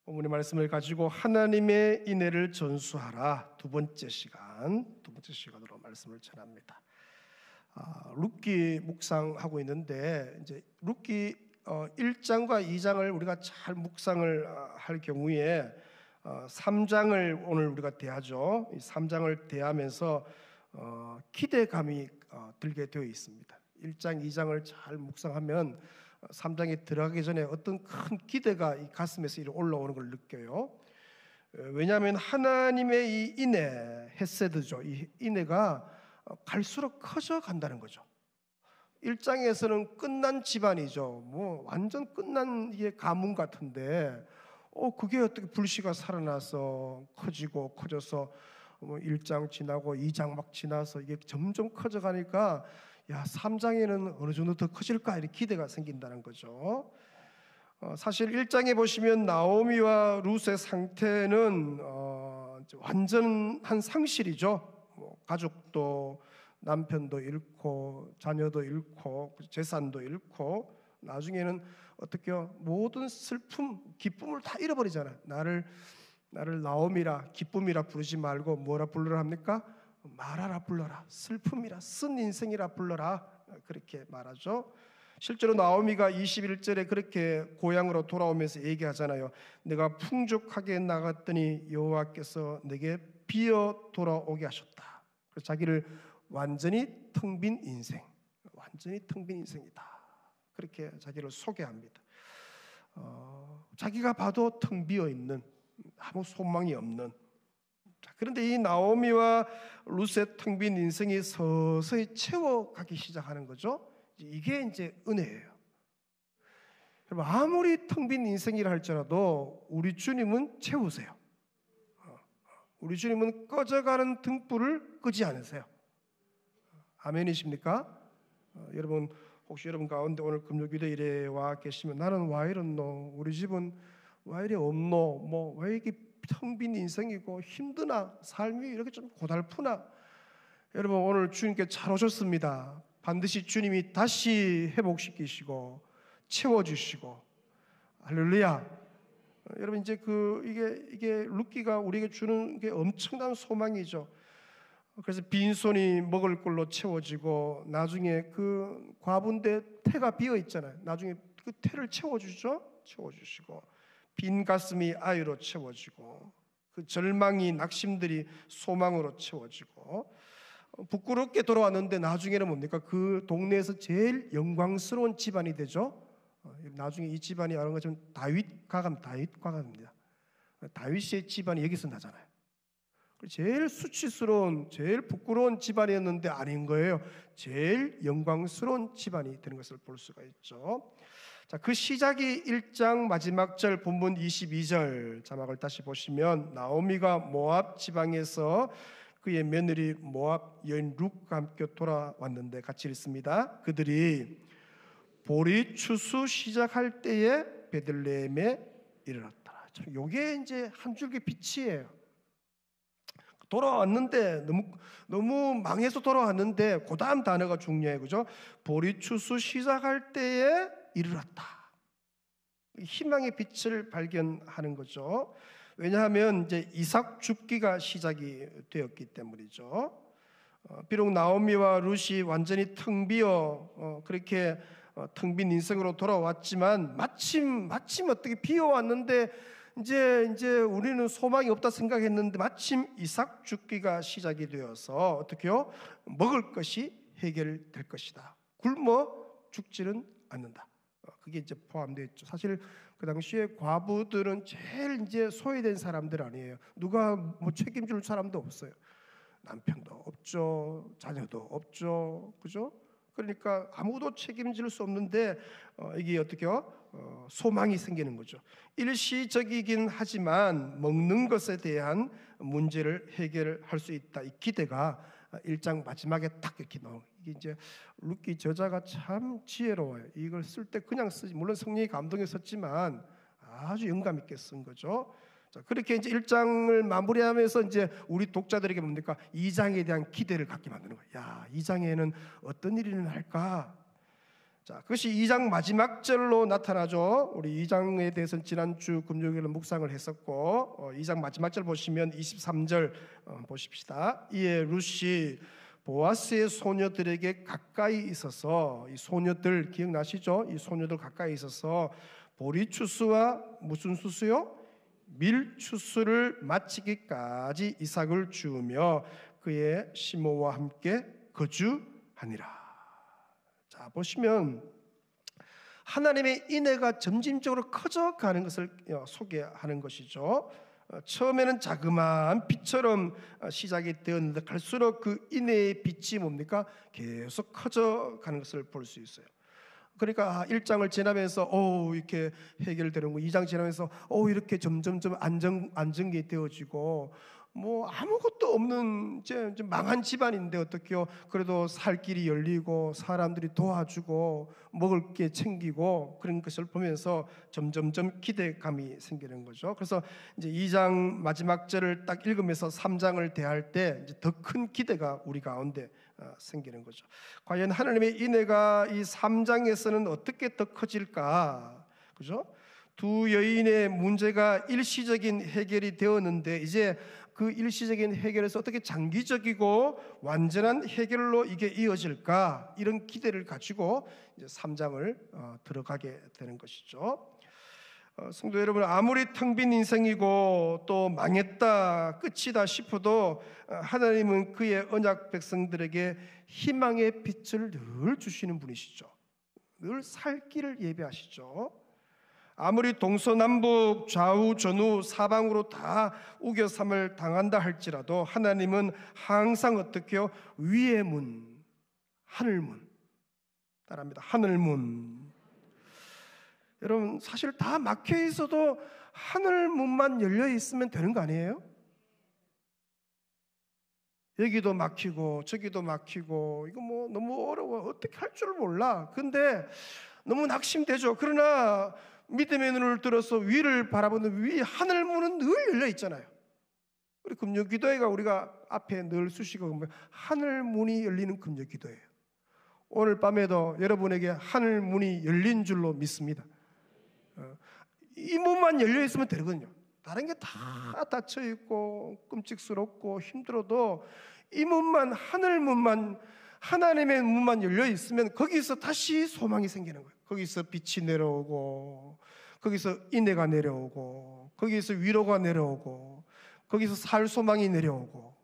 본문의 말씀을 가지고 하나님의 인애를 전수하라 두 번째 시간으로 말씀을 전합니다. 룻기 묵상하고 있는데 이제 룻기 1장과 2장을 우리가 잘 묵상을 할 경우에 3장을 오늘 우리가 대하죠. 이 3장을 대하면서 기대감이 들게 되어 있습니다. 1장, 2장을 잘 묵상하면 3장에 들어가기 전에 어떤 큰 기대가 이 가슴에서 이렇게 올라오는 걸 느껴요. 왜냐하면 하나님의 이 인애, 헤세드죠. 이 인애가 갈수록 커져 간다는 거죠. 1장에서는 끝난 집안이죠. 뭐 완전 끝난 이게 가문 같은데 그게 어떻게 불씨가 살아나서 커져서 1장 지나고 2장 막 지나서 이게 점점 커져가니까 3장에는 어느 정도 더 커질까 이렇게 기대가 생긴다는 거죠. 사실 1장에 보시면 나오미와 룻의 상태는 완전한 상실이죠. 가족도 남편도 잃고 자녀도 잃고 재산도 잃고 나중에는 어떻게 모든 슬픔, 기쁨을 다 잃어버리잖아요. 나를 나오미라 기쁨이라 부르지 말고 뭐라 불러라 합니까? 말하라 불러라, 슬픔이라, 쓴 인생이라 불러라, 그렇게 말하죠. 실제로 나오미가 21절에 그렇게 고향으로 돌아오면서 얘기하잖아요. 내가 풍족하게 나갔더니 여호와께서 내게 비어 돌아오게 하셨다. 그래서 자기를 완전히 텅 빈 인생이다, 그렇게 자기를 소개합니다. 자기가 봐도 텅 비어 있는, 아무 소망이 없는. 그런데 이 나오미와 룻의 텅 빈 인생이 서서히 채워가기 시작하는 거죠. 이게 이제 은혜예요. 여러분, 아무리 텅 빈 인생이라 할지라도 우리 주님은 채우세요. 우리 주님은 꺼져가는 등불을 끄지 않으세요. 아멘이십니까? 여러분, 혹시 여러분 가운데 오늘 금요기도일에 와 계시면 나는 왜 이렇노? 우리 집은 왜 이래 없노? 왜 이렇게 텅 빈 인생이고 힘드나? 삶이 이렇게 좀 고달프나? 여러분, 오늘 주님께 잘 오셨습니다. 반드시 주님이 다시 회복시키시고 채워주시고, 할렐루야. 여러분, 이제 이게 룻기가 우리에게 주는 게 엄청난 소망이죠. 그래서 빈손이 먹을 걸로 채워지고, 나중에 그 과부인데 태가 비어 있잖아요. 나중에 그 태를 채워주시고, 빈 가슴이 아유로 채워지고, 그 절망이 낙심들이 소망으로 채워지고, 부끄럽게 돌아왔는데 나중에는 뭡니까? 그 동네에서 제일 영광스러운 집안이 되죠. 나중에 이 집안이 아는 것처럼 다윗 가갑입니다. 다윗의 집안이 여기서 나잖아요. 제일 수치스러운, 제일 부끄러운 집안이었는데 아닌 거예요. 제일 영광스러운 집안이 되는 것을 볼 수가 있죠. 자, 그 시작이 1장 마지막 절 본문 22절 자막을 다시 보시면, 나오미가 모압 지방에서 그의 며느리 모압 여인 룻과 함께 돌아왔는데, 같이 읽습니다. 그들이 보리 추수 시작할 때에 베들레헴에 이르렀더라. 이게 이제 한 줄기 빛이에요. 돌아왔는데 너무 망해서 돌아왔는데 그 다음 단어가 중요해요, 그죠? 보리 추수 시작할 때에 이르렀다. 희망의 빛을 발견하는 거죠. 왜냐하면 이제 이삭 줍기가 시작이 되었기 때문이죠. 비록 나오미와 룻이 완전히 텅 비어 그렇게 텅 빈 인생으로 돌아왔지만, 마침 어떻게 비어왔는데 이제 우리는 소망이 없다 생각했는데 마침 이삭 줍기가 시작이 되어서 어떻게요? 먹을 것이 해결될 것이다. 굶어 죽지는 않는다. 그게 이제 포함되어 있죠. 사실 그 당시에 과부들은 제일 이제 소외된 사람들 아니에요. 누가 뭐 책임질 사람도 없어요. 남편도 없죠, 자녀도 없죠, 그죠? 그러니까 아무도 책임질 수 없는데 이게 어떻게요? 소망이 생기는 거죠. 일시적이긴 하지만 먹는 것에 대한 문제를 해결할 수 있다. 이 기대가 1장 마지막에 딱 이렇게 나오고, 이게 이제 룻기 저자가 참 지혜로워요. 이걸 쓸 때 그냥 쓰지, 물론 성령이 감동해 썼지만 아주 영감 있게 쓴 거죠. 자, 그렇게 이제 1장을 마무리하면서 이제 우리 독자들에게 뭡니까? 2장에 대한 기대를 갖게 만드는 거예요. 2장에는 어떤 일이 일어날까? 자, 그것이 2장 마지막 절로 나타나죠. 우리 2장에 대해서는 지난주 금요일에 묵상을 했었고 2장 마지막 절 보시면 23절 보십시다. 이에 룻이 보아스의 소녀들에게 가까이 있어서, 이 소녀들 기억나시죠? 이 소녀들 가까이 있어서 보리추수와 무슨 수수요? 밀추수를 마치기까지 이삭을 주우며 그의 시모와 함께 거주하니라. 자, 보시면 하나님의 인애가 점진적으로 커져가는 것을 소개하는 것이죠. 처음에는 자그마한 빛처럼 시작이 되었는데 갈수록 그 인애의 빛이 뭡니까? 계속 커져가는 것을 볼 수 있어요. 그러니까 1장을 지나면서 이렇게 해결되는 거, 2장 지나면서 이렇게 점점점 안정이 되어지고, 뭐 아무것도 없는 이제 망한 집안인데 어떻게요? 그래도 살 길이 열리고 사람들이 도와주고 먹을 게 챙기고 그런 것을 보면서 점점점 기대감이 생기는 거죠. 그래서 이제 2장 마지막 절을 딱 읽으면서 3장을 대할 때 더 큰 기대가 우리 가운데 생기는 거죠. 과연 하나님의 인애가 이 3장에서는 어떻게 더 커질까? 그죠? 두 여인의 문제가 일시적인 해결이 되었는데 이제 그 일시적인 해결에서 어떻게 장기적이고 완전한 해결로 이게 이어질까, 이런 기대를 가지고 이제 3장을 들어가게 되는 것이죠. 성도 여러분, 아무리 텅 빈 인생이고 또 망했다, 끝이다 싶어도 하나님은 그의 언약 백성들에게 희망의 빛을 늘 주시는 분이시죠. 늘 살 길을 예비하시죠. 아무리 동서남북 좌우 전우 사방으로 다 우겨삼을 당한다 할지라도 하나님은 항상 어떻게요? 위의 문, 하늘문, 따라합니다. 하늘문. 여러분, 사실 다 막혀 있어도 하늘문만 열려 있으면 되는 거 아니에요? 여기도 막히고 저기도 막히고 이거 뭐 너무 어려워, 어떻게 할 줄 몰라. 근데 너무 낙심되죠. 그러나 믿음의 눈을 들어서 위를 바라보는 위 하늘문은 늘 열려 있잖아요. 우리 금요기도회가 우리가 앞에 늘 수식어 보면 하늘문이 열리는 금요기도회예요. 오늘 밤에도 여러분에게 하늘문이 열린 줄로 믿습니다. 이 문만 열려 있으면 되거든요. 다른 게 다 닫혀 있고 끔찍스럽고 힘들어도 이 문만, 하늘문만, 하나님의 문만 열려 있으면 거기서 다시 소망이 생기는 거예요. 거기서 빛이 내려오고, 거기서 인애가 내려오고, 거기서 위로가 내려오고, 거기서 살 소망이 내려오고.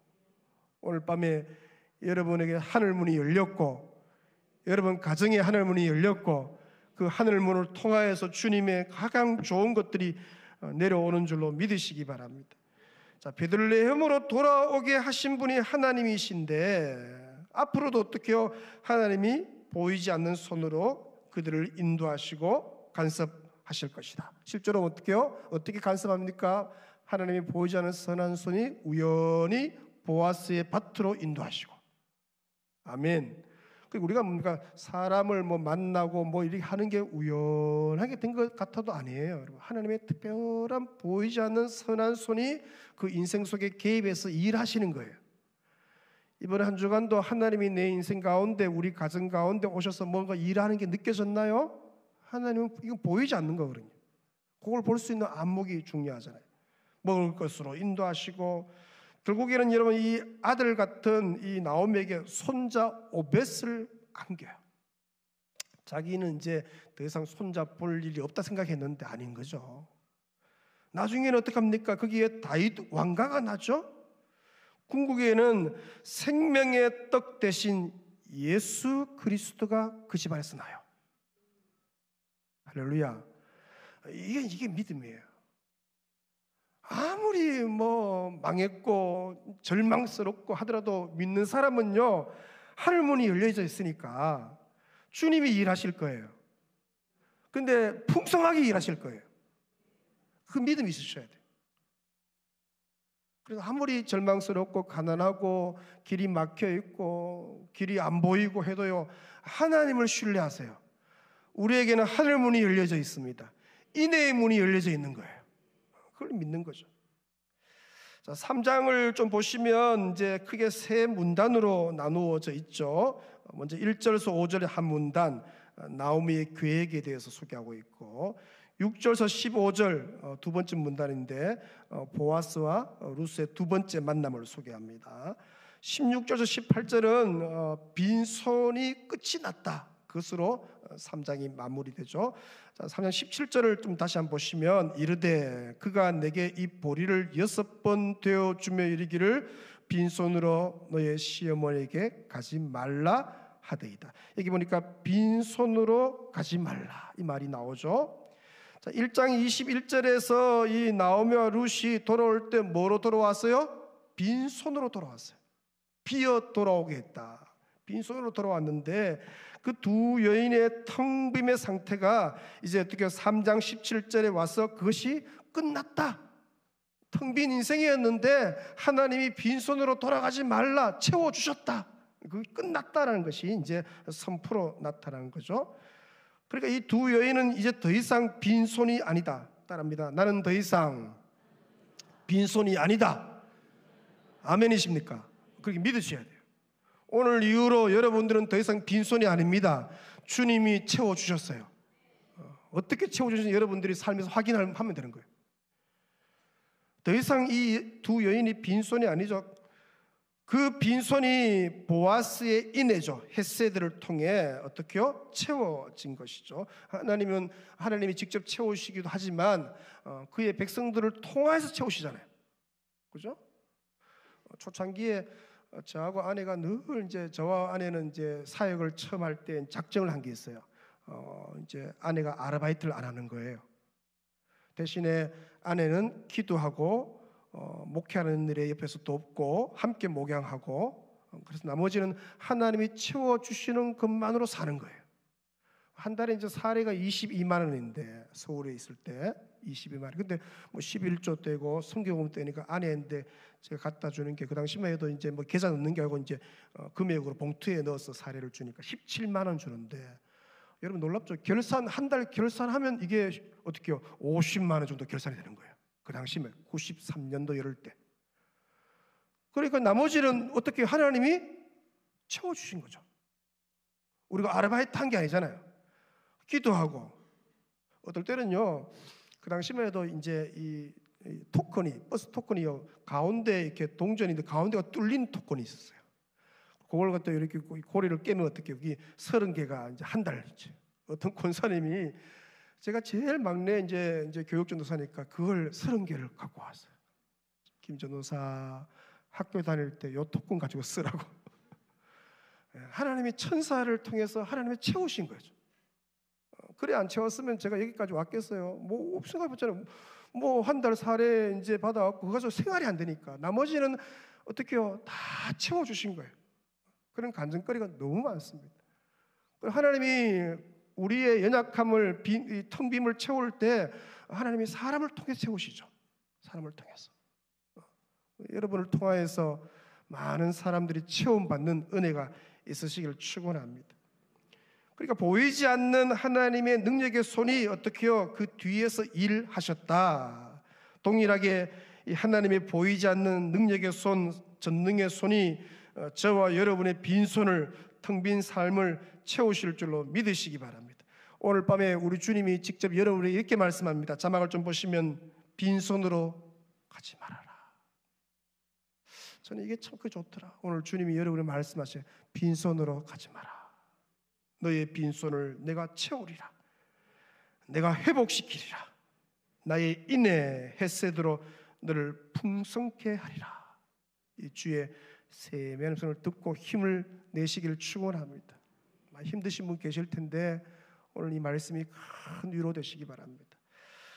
오늘 밤에 여러분에게 하늘문이 열렸고, 여러분 가정에 하늘문이 열렸고, 그 하늘문을 통하여서 주님의 가장 좋은 것들이 내려오는 줄로 믿으시기 바랍니다. 자, 베들레헴으로 돌아오게 하신 분이 하나님이신데 앞으로도 어떻게요? 하나님이 보이지 않는 손으로 그들을 인도하시고 간섭하실 것이다. 실제로 어떻게요? 어떻게 간섭합니까? 하나님이 보이지 않는 선한 손이 우연히 보아스의 밭으로 인도하시고. 아멘. 그리고 우리가 뭔가 사람을 만나고 이렇게 하는 게 우연하게 된 것 같아도 아니에요. 여러분, 하나님의 특별한 보이지 않는 선한 손이 그 인생 속에 개입해서 일하시는 거예요. 이번 한 주간도 하나님이 내 인생 가운데, 우리 가정 가운데 오셔서 뭔가 일하는 게 느껴졌나요? 하나님은 이거 보이지 않는 거거든요. 그걸 볼 수 있는 안목이 중요하잖아요. 먹을 것으로 인도하시고, 결국에는 여러분 이 아들 같은 이 나오미에게 손자 오벳을 안겨요. 자기는 이제 더 이상 손자 볼 일이 없다 생각했는데 아닌 거죠. 나중에는 어떻게 합니까? 거기에 다윗 왕가가 나죠. 궁극에는 생명의 떡 대신 예수 그리스도가 그 집안에서 나요. 할렐루야. 이게 믿음이에요. 아무리 망했고 절망스럽고 하더라도 믿는 사람은요, 하늘문이 열려져 있으니까 주님이 일하실 거예요. 근데 풍성하게 일하실 거예요. 그 믿음이 있으셔야 돼요. 그래서 아무리 절망스럽고 가난하고 길이 막혀 있고 길이 안 보이고 해도요, 하나님을 신뢰하세요. 우리에게는 하늘문이 열려져 있습니다. 인애의 문이 열려져 있는 거예요. 그걸 믿는 거죠. 자, 3장을 좀 보시면 이제 크게 세 문단으로 나누어져 있죠. 먼저 1절에서 5절의 한 문단, 나오미의 계획에 대해서 소개하고 있고, 6절에서 15절 두 번째 문단인데 보아스와 루스의 두 번째 만남을 소개합니다. 16절에서 18절은 빈손이 끝이 났다, 그것으로 3장이 마무리되죠. 자, 3장 17절을 좀 다시 한번 보시면, 이르되 그가 내게 이 보리를 6번 되어 주며 이르기를 빈손으로 너의 시어머니에게 가지 말라 하되이다. 여기 보니까 빈손으로 가지 말라, 이 말이 나오죠. 자, 1장 21절에서 이 나오미와 룻이 돌아올 때 뭐로 돌아왔어요? 빈손으로 돌아왔어요. 비어 돌아오게 했다. 빈손으로 돌아왔는데 그 두 여인의 텅 빈의 상태가 이제 어떻게 3장 17절에 와서 그것이 끝났다. 텅 빈 인생이었는데 하나님이 빈손으로 돌아가지 말라 채워주셨다. 그게 끝났다라는 것이 이제 선포로 나타나는 거죠. 그러니까 이 두 여인은 이제 더 이상 빈손이 아니다. 따라합니다. 나는 더 이상 빈손이 아니다. 아멘이십니까? 그렇게 믿으셔야 돼요. 오늘 이후로 여러분들은 더 이상 빈손이 아닙니다. 주님이 채워주셨어요. 어떻게 채워주신지 여러분들이 삶에서 확인하면 되는 거예요. 더 이상 이 두 여인이 빈손이 아니죠. 그 빈손이 보아스의 인애죠. 헤세드를 통해 어떻게요? 채워진 것이죠. 하나님이 직접 채우시기도 하지만 그의 백성들을 통해서 채우시잖아요. 그죠? 초창기에 저하고 아내가 늘 이제 저와 아내는 이제 사역을 처음 할 때 작정을 한 게 있어요. 이제 아내가 아르바이트를 안 하는 거예요. 대신에 아내는 기도하고 목회하는 일에 옆에서 돕고 함께 목양하고, 그래서 나머지는 하나님이 채워주시는 것만으로 사는 거예요. 한 달에 이제 사례가 22만 원인데 서울에 있을 때 22만 원. 근데 뭐 11조 떼고 성경음 떼니까 아내인데 제가 갖다 주는 게 그 당시만 해도 이제 뭐 계좌 넣는 게 아니고 이제 금액으로 봉투에 넣어서 사례를 주니까 17만 원 주는데, 여러분 놀랍죠? 한 달 결산하면 이게 어떻게요? 50만 원 정도 결산이 되는 거예요. 그 당시에 93년도 이럴 때. 그러니까 나머지는 어떻게 하나님이 채워주신 거죠. 우리가 아르바이트 한 게 아니잖아요. 기도하고, 어떨 때는요, 그 당시만 해도 이제 이 토큰이, 버스 토큰이요, 가운데 이렇게 동전인데 가운데가 뚫린 토큰이 있었어요. 그걸 갖다 이렇게 고리를 깨면 어떻게 여기 30개가 이제 한 달 있죠. 어떤 권사님이, 제가 제일 막내 이제 교육 전도사니까 그걸 30개를 갖고 왔어요. 김 전도사 학교 다닐 때 요 토큰 가지고 쓰라고. 하나님이 천사를 통해서 하나님이 채우신 거죠. 그래 안 채웠으면 제가 여기까지 왔겠어요? 뭐 생각해 보잖아요. 뭐 한 달 사례 이제 받아갖고 그거 가지고 생활이 안 되니까 나머지는 어떻게요? 다 채워주신 거예요. 그런 간증거리가 너무 많습니다. 하나님이 우리의 연약함을, 텅 빔을 채울 때 하나님이 사람을 통해서 채우시죠. 사람을 통해서. 여러분을 통하여서 많은 사람들이 체험받는 은혜가 있으시기를 축원합니다. 그러니까 보이지 않는 하나님의 능력의 손이 어떻게요? 그 뒤에서 일하셨다. 동일하게 이 하나님의 보이지 않는 능력의 손, 전능의 손이 저와 여러분의 빈손을, 텅 빈 삶을 채우실 줄로 믿으시기 바랍니다. 오늘 밤에 우리 주님이 직접 여러분에게 이렇게 말씀합니다. 자막을 좀 보시면 빈손으로 가지 말아라. 저는 이게 참 좋더라. 오늘 주님이 여러분에게 말씀하셔요. 빈손으로 가지 마라. 너의 빈손을 내가 채우리라. 내가 회복시키리라. 나의 인애 헤세드로 너를 풍성케 하리라. 이 주의 세미한 음성을 듣고 힘을 내시기를 축원합니다. 힘드신 분 계실 텐데 오늘 이 말씀이 큰 위로 되시기 바랍니다.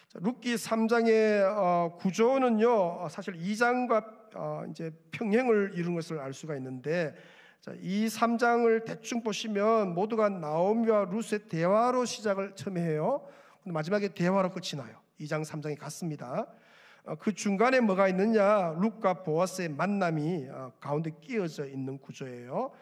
자, 룻기 3장의 구조는요, 사실 2장과 이제 평행을 이룬 것을 알 수가 있는데, 자, 이 3장을 대충 보시면 모두가 나오미와 룻의 대화로 시작을 처음에 해요. 근데 마지막에 대화로 끝이 나요. 2장 3장이 같습니다. 그 중간에 뭐가 있느냐? 룻과 보아스의 만남이 가운데 끼어져 있는 구조예요.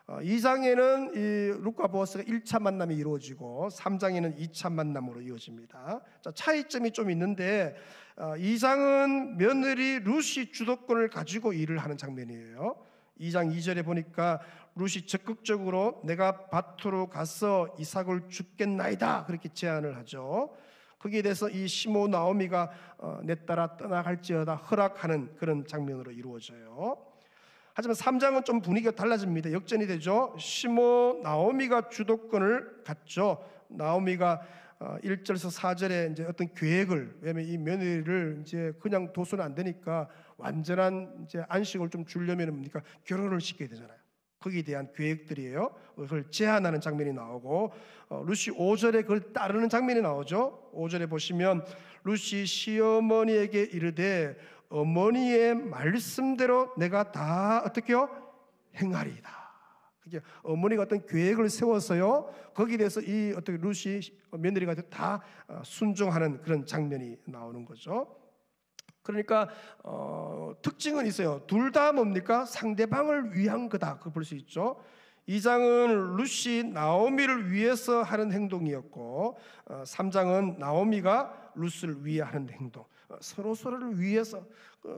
2장에는 이 룻과 보아스가 1차 만남이 이루어지고 3장에는 2차 만남으로 이어집니다. 자, 차이점이 좀 있는데 2장은 며느리 룻이 주도권을 가지고 일을 하는 장면이에요. 2장 2절에 보니까 룻이 적극적으로 내가 밭으로 가서 이삭을 죽겠나이다 그렇게 제안을 하죠. 거기에 대해서 이 시모 나오미가 내 따라 떠나갈지어다 허락하는 그런 장면으로 이루어져요. 하지만 3장은 좀 분위기가 달라집니다. 역전이 되죠. 시모 나오미가 주도권을 갖죠. 나오미가 1절에서 4절에 이제 어떤 계획을, 왜냐면 이 며느리를 이제 그냥 둬서는 안 되니까 완전한 이제 안식을 좀 주려면 뭡니까? 결혼을 시켜야 되잖아요. 거기에 대한 계획들이에요. 그걸 제안하는 장면이 나오고, 룻이 5절에 그걸 따르는 장면이 나오죠. 5절에 보시면 룻이 시어머니에게 이르되 어머니의 말씀대로 내가 다 어떻게요? 행하리이다. 그게 어머니가 어떤 계획을 세워서요. 거기에 대해서 이 어떻게 룻이 며느리가 다 순종하는 그런 장면이 나오는 거죠. 그러니까 특징은 있어요. 둘 다 뭡니까? 상대방을 위한 거다. 그걸 볼 수 있죠. 2장은 룻이 나오미를 위해서 하는 행동이었고 3장은 나오미가 룻을 위해 하는 행동. 서로를 위해서,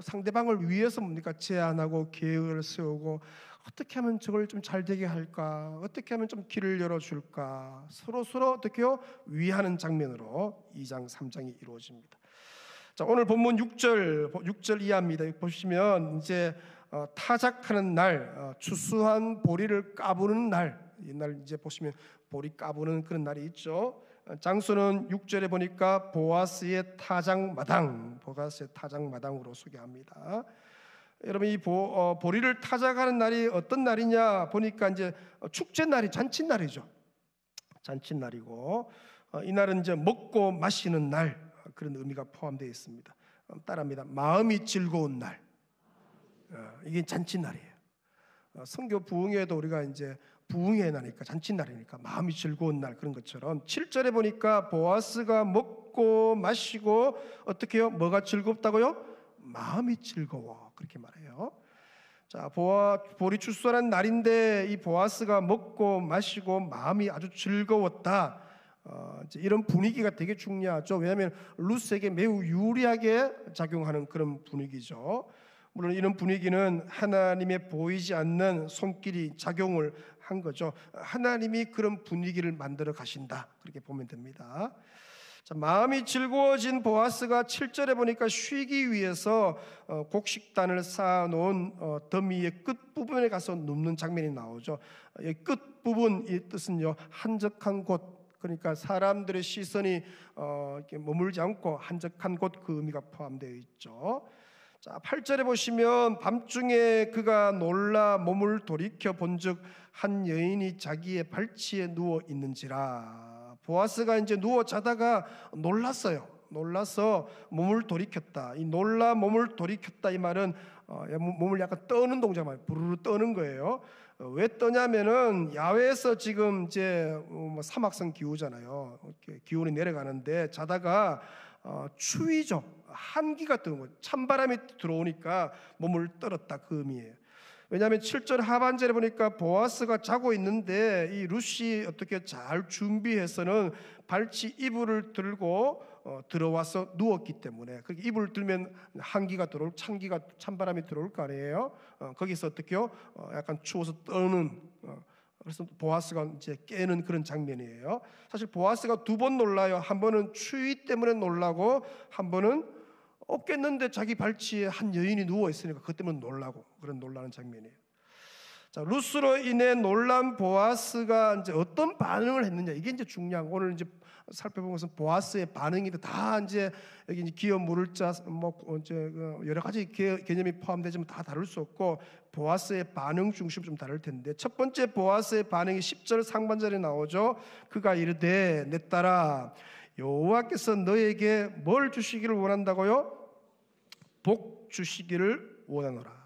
상대방을 위해서 뭡니까? 제안하고 계획을 세우고 어떻게 하면 저걸 좀 잘 되게 할까? 어떻게 하면 좀 길을 열어줄까? 서로 어떻게요? 위하는 장면으로 2장 3장이 이루어집니다. 자, 오늘 본문 6절 이하입니다. 보시면 이제 타작하는 날, 추수한 보리를 까부는 날, 이날 이제 보시면 보리 까부는 그런 날이 있죠. 장소는 6절에 보니까 보아스의 타작마당으로 소개합니다. 여러분 이 보리를 타작하는 날이 어떤 날이냐 보니까 이제 축제 날이 잔칫날이죠. 잔칫날이고 이 날은 이제 먹고 마시는 날 그런 의미가 포함되어 있습니다. 따라합니다. 마음이 즐거운 날. 이게 잔칫날이에요. 선교 부흥회도 우리가 이제 부흥회 나니까 잔칫날이니까 마음이 즐거운 날 그런 것처럼 7절에 보니까 보아스가 먹고 마시고 어떻게 해요? 뭐가 즐겁다고요? 마음이 즐거워 그렇게 말해요. 자, 보리 추수하는 날인데 이 보아스가 먹고 마시고 마음이 아주 즐거웠다. 이런 분위기가 되게 중요하죠. 왜냐하면 룻에게 매우 유리하게 작용하는 그런 분위기죠. 물론 이런 분위기는 하나님의 보이지 않는 손길이 작용을 한 거죠. 하나님이 그런 분위기를 만들어 가신다 그렇게 보면 됩니다. 자, 마음이 즐거워진 보아스가 7절에 보니까 쉬기 위해서 곡식단을 쌓아놓은 더미의 끝부분에 가서 눕는 장면이 나오죠. 이 끝부분 이 뜻은요 한적한 곳, 그러니까 사람들의 시선이 이렇게 머물지 않고 한적한 곳 그 의미가 포함되어 있죠. 자, 8절에 보시면 밤중에 그가 놀라 몸을 돌이켜 본즉 한 여인이 자기의 발치에 누워 있는지라. 보아스가 이제 누워 자다가 놀라서 몸을 돌이켰다. 이 놀라 몸을 돌이켰다 이 말은 몸을 약간 떠는 동작 말이에요. 부르르 떠는 거예요. 왜 떠냐면은 야외에서 지금 이제 사막성 기후잖아요. 기온이 내려가는데 자다가 추위죠. 한기가 뜨는 거예요. 찬바람이 들어오니까 몸을 떨었다 그 의미예요. 왜냐하면 7절 하반절에 보니까 보아스가 자고 있는데 이 룻이 어떻게 잘 준비해서는 발치 이불을 들고 들어와서 누웠기 때문에 그렇게 이불을 들면 한기가 들어올 찬바람이 들어올 거 아니에요. 거기서 어떻게요? 약간 추워서 떠는 그래서 보아스가 이제 깨는 그런 장면이에요. 사실 보아스가 두 번 놀라요. 한 번은 추위 때문에 놀라고 한 번은 없겠는데 자기 발치에 한 여인이 누워 있으니까 그것 때문에 놀라고 그런 놀라는 장면이에요. 자, 룻으로 인해 놀란 보아스가 이제 어떤 반응을 했느냐 이게 이제 중요한 거. 오늘 이제 살펴본 것은 보아스의 반응이 다 이제 여기 이제 기어 물을 자 뭐 이제 여러 가지 개념이 포함되지만 다 다룰 수 없고 보아스의 반응 중심 좀 다를 텐데 첫 번째 보아스의 반응이 10절 상반절에 나오죠. 그가 이르되 내 딸아 여호와께서 너에게 뭘 주시기를 원한다고요? 복 주시기를 원하노라.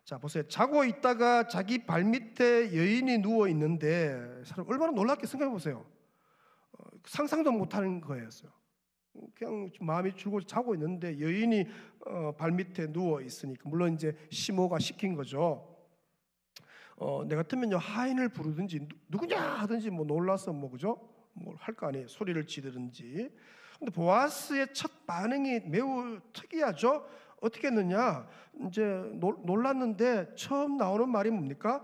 자, 보세요. 자고 있다가 자기 발밑에 여인이 누워 있는데 사람 얼마나 놀랍게 생각해 보세요. 상상도 못하는 거였어요. 그냥 마음이 줄고 자고 있는데 여인이 발밑에 누워 있으니까 물론 이제 시모가 시킨 거죠. 내가 같으면요 하인을 부르든지 누구냐 하든지 뭐 놀라서 뭐 그죠? 뭘 할 거 아니에요. 소리를 지르든지. 근데 보아스의 첫 반응이 매우 특이하죠. 어떻게 했느냐? 이제 놀랐는데 처음 나오는 말이 뭡니까?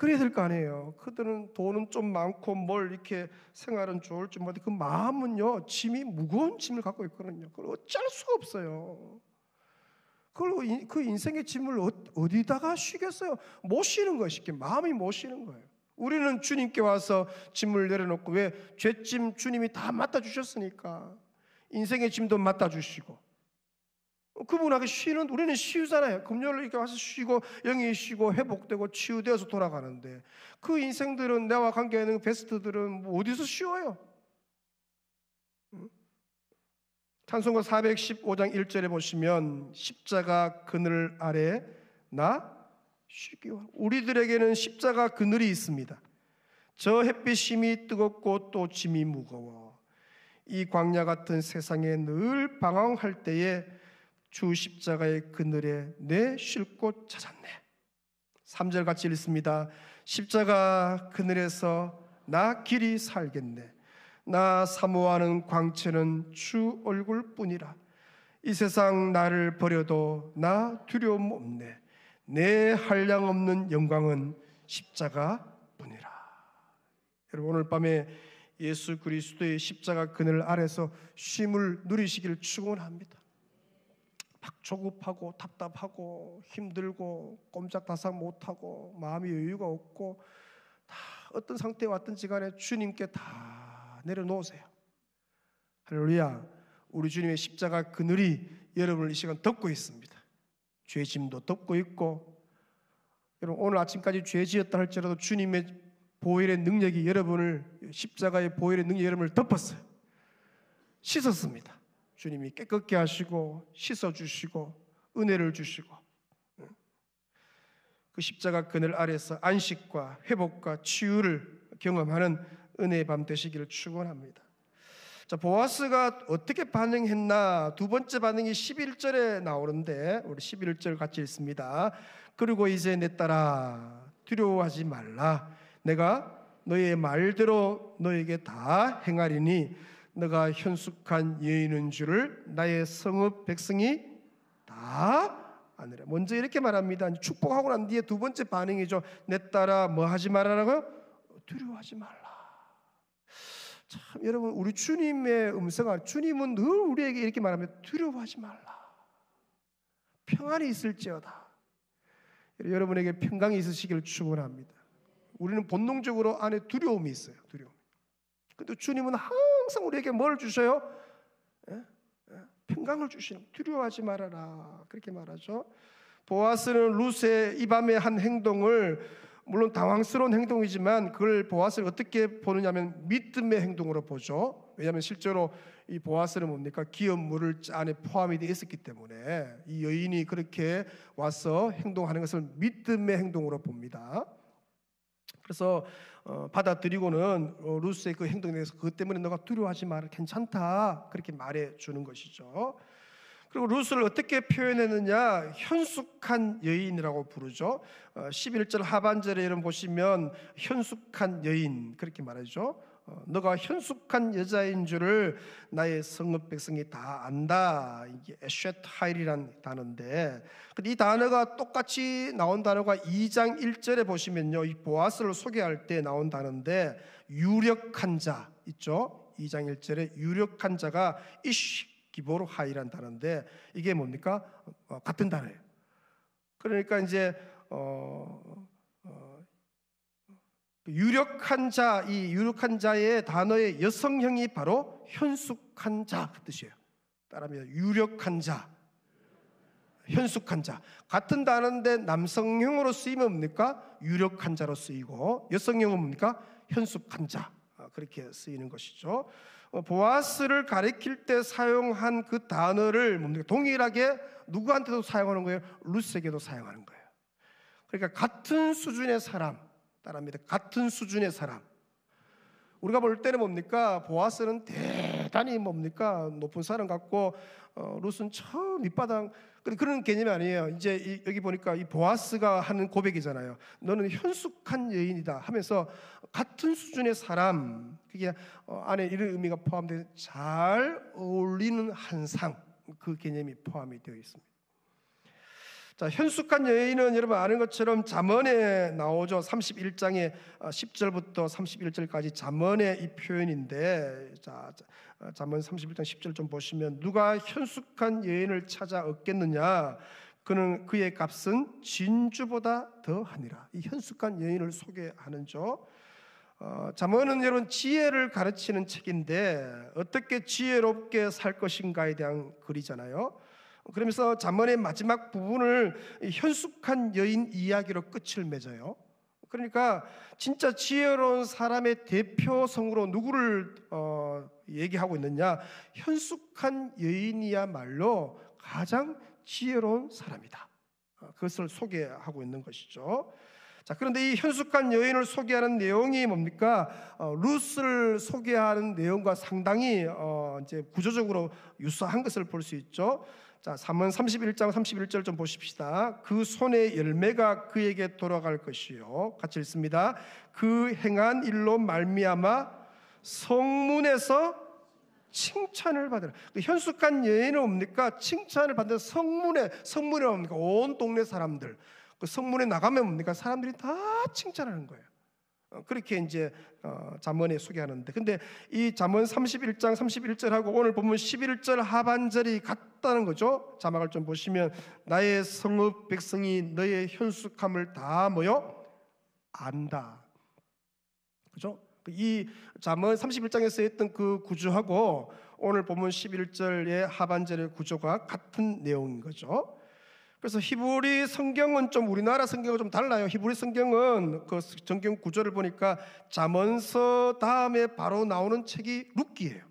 그래야 될 거 아니에요. 그들은 돈은 좀 많고 뭘 이렇게 생활은 좋을지 몰라도 그 마음은요, 짐이 무거운 짐을 갖고 있거든요. 그걸 어쩔 수가 없어요. 그걸 그 인생의 짐을 어디다가 쉬겠어요? 못 쉬는 거예요. 쉽게 마음이 못 쉬는 거예요. 우리는 주님께 와서 짐을 내려놓고, 왜? 죄짐 주님이 다 맡아주셨으니까 인생의 짐도 맡아주시고, 그분하게 쉬는, 우리는 쉬우잖아요. 금요일 이렇게 와서 쉬고 영이 쉬고 회복되고 치유되어서 돌아가는데, 그 인생들은, 나와 관계있는 베스트들은 뭐 어디서 쉬어요? 찬송가 415장 1절에 보시면 십자가 그늘 아래 나 쉬기 원하노라. 우리들에게는 십자가 그늘이 있습니다. 저 햇빛 힘이 뜨겁고 또 짐이 무거워 이 광야 같은 세상에 늘 방황할 때에 주 십자가의 그늘에 내 쉴 곳 찾았네. 3절 같이 읽습니다. 십자가 그늘에서 나 길이 살겠네. 나 사모하는 광채는 주 얼굴뿐이라. 이 세상 나를 버려도 나 두려움 없네. 내 한량 없는 영광은 십자가뿐이라. 여러분, 오늘 밤에 예수 그리스도의 십자가 그늘 아래서 쉼을 누리시기를 축원합니다. 막 조급하고 답답하고 힘들고 꼼짝다삭 못하고 마음이 여유가 없고 다 어떤 상태에 왔든지 간에 주님께 다 내려놓으세요. 할렐루야. 우리 주님의 십자가 그늘이 여러분을 이 시간 덮고 있습니다. 죄짐도 덮고 있고, 여러분 오늘 아침까지 죄 지었다 할지라도 주님의 보혈의 능력이 여러분을, 십자가의 보혈의 능력이 여러분을 덮었어요. 씻었습니다. 주님이 깨끗게 하시고 씻어주시고 은혜를 주시고, 그 십자가 그늘 아래서 안식과 회복과 치유를 경험하는 은혜의 밤 되시기를 축원합니다. 자, 보아스가 어떻게 반응했나? 두 번째 반응이 11절에 나오는데 우리 11절 같이 읽습니다. 그리고 이제 내 딸아 두려워하지 말라. 내가 너의 말대로 너에게 다 행하리니 너가 현숙한 여인인 줄을 나의 성읍 백성이 다 아니라. 먼저 이렇게 말합니다. 축복하고 난 뒤에 두 번째 반응이죠. 내 딸아 뭐 하지 말라고요? 두려워하지 말라. 참, 여러분, 우리 주님의 음성을, 주님은 늘 우리에게 이렇게 말합니다. 두려워하지 말라. 평안이 있을지어다. 여러분에게 평강이 있으시기를 축원합니다. 우리는 본능적으로 안에 두려움이 있어요. 두려움. 근데 주님은 항상 우리에게 뭘 주셔요? 평강을 주시는, 두려워하지 말아라, 그렇게 말하죠. 보아스는 룻의 이 밤의 한 행동을, 물론 당황스러운 행동이지만 그걸 보아스를 어떻게 보느냐면 믿음의 행동으로 보죠. 왜냐하면 실제로 이 보아스는 뭡니까? 기업물을 안에 포함이 되어 있었기 때문에 이 여인이 그렇게 와서 행동하는 것을 믿음의 행동으로 봅니다. 그래서 받아들이고는 룻의 그 행동에 대해서 그것 때문에 너가 두려워하지 마라, 괜찮다, 그렇게 말해주는 것이죠. 그리고 룻을 어떻게 표현했느냐? 현숙한 여인이라고 부르죠. 11절 하반절에 여러분 보시면 현숙한 여인 그렇게 말하죠. 너가 현숙한 여자인 줄을 나의 성읍 백성이 다 안다. 이게 에쉐트하일이라는 단어인데, 이 단어가 똑같이 나온 단어가 2장 1절에 보시면요, 이 보아스를 소개할 때 나온 단어인데, 유력한 자 있죠. 2장 1절에 유력한 자가 이쉬 기보로 하이란 단어인데, 이게 뭡니까? 같은 단어예요. 그러니까 이제 유력한 자, 이 유력한 자의 단어의 여성형이 바로 현숙한 자 그 뜻이에요. 따라합니다. 유력한 자, 현숙한 자. 같은 단어인데 남성형으로 쓰이면 뭡니까? 유력한 자로 쓰이고, 여성형은 뭡니까? 현숙한 자, 그렇게 쓰이는 것이죠. 보아스를 가리킬 때 사용한 그 단어를 뭡니까? 동일하게 누구한테도 사용하는 거예요? 룻에게도 사용하는 거예요. 그러니까 같은 수준의 사람, 따라합니다. 같은 수준의 사람. 우리가 볼 때는 뭡니까? 보아스는 대단히 뭡니까? 높은 사람 같고, 룻은 저 밑바닥, 그런 개념이 아니에요. 이제 여기 보니까 이 보아스가 하는 고백이잖아요. 너는 현숙한 여인이다 하면서 같은 수준의 사람, 그게 안에 이런 의미가 포함되어 잘 어울리는 한상, 그 개념이 포함이 되어 있습니다. 자, 현숙한 여인은 여러분 아는 것처럼 잠언에 나오죠. 31장에 10절부터 31절까지 잠언의 이 표현인데, 자, 잠언 31장 10절 좀 보시면, 누가 현숙한 여인을 찾아 얻겠느냐? 그는 그의 값은 진주보다 더하니라. 이 현숙한 여인을 소개하는죠. 잠언은 여러분 지혜를 가르치는 책인데 어떻게 지혜롭게 살 것인가에 대한 글이잖아요. 그러면서 잠언의 마지막 부분을 현숙한 여인 이야기로 끝을 맺어요. 그러니까 진짜 지혜로운 사람의 대표성으로 누구를 얘기하고 있느냐? 현숙한 여인이야말로 가장 지혜로운 사람이다. 그것을 소개하고 있는 것이죠. 자, 그런데 이 현숙한 여인을 소개하는 내용이 뭡니까? 룻을 소개하는 내용과 상당히 이제 구조적으로 유사한 것을 볼 수 있죠. 자, 잠언 31장 31절 좀 보십시다. 그 손의 열매가 그에게 돌아갈 것이요. 같이 읽습니다. 그 행한 일로 말미암아 성문에서 칭찬을 받으라. 현숙한 여인은 뭡니까? 칭찬을 받는 성문에 뭡니까? 온 동네 사람들. 그 성문에 나가면 뭡니까? 사람들이 다 칭찬하는 거예요. 그렇게 이제 잠언에 소개하는데, 근데 이 잠언 31장 31절하고 오늘 본문 11절 하반절이 같다는 거죠. 자막을 좀 보시면, 나의 성읍 백성이 너의 현숙함을 다 뭐요? 안다. 그죠? 이 잠언 31장에서 했던 그 구조하고 오늘 본문 11절의 하반절의 구조가 같은 내용인 거죠. 그래서 히브리 성경은 좀 우리나라 성경과 좀 달라요. 히브리 성경은 그 성경 구조를 보니까 잠언서 다음에 바로 나오는 책이 룻기예요.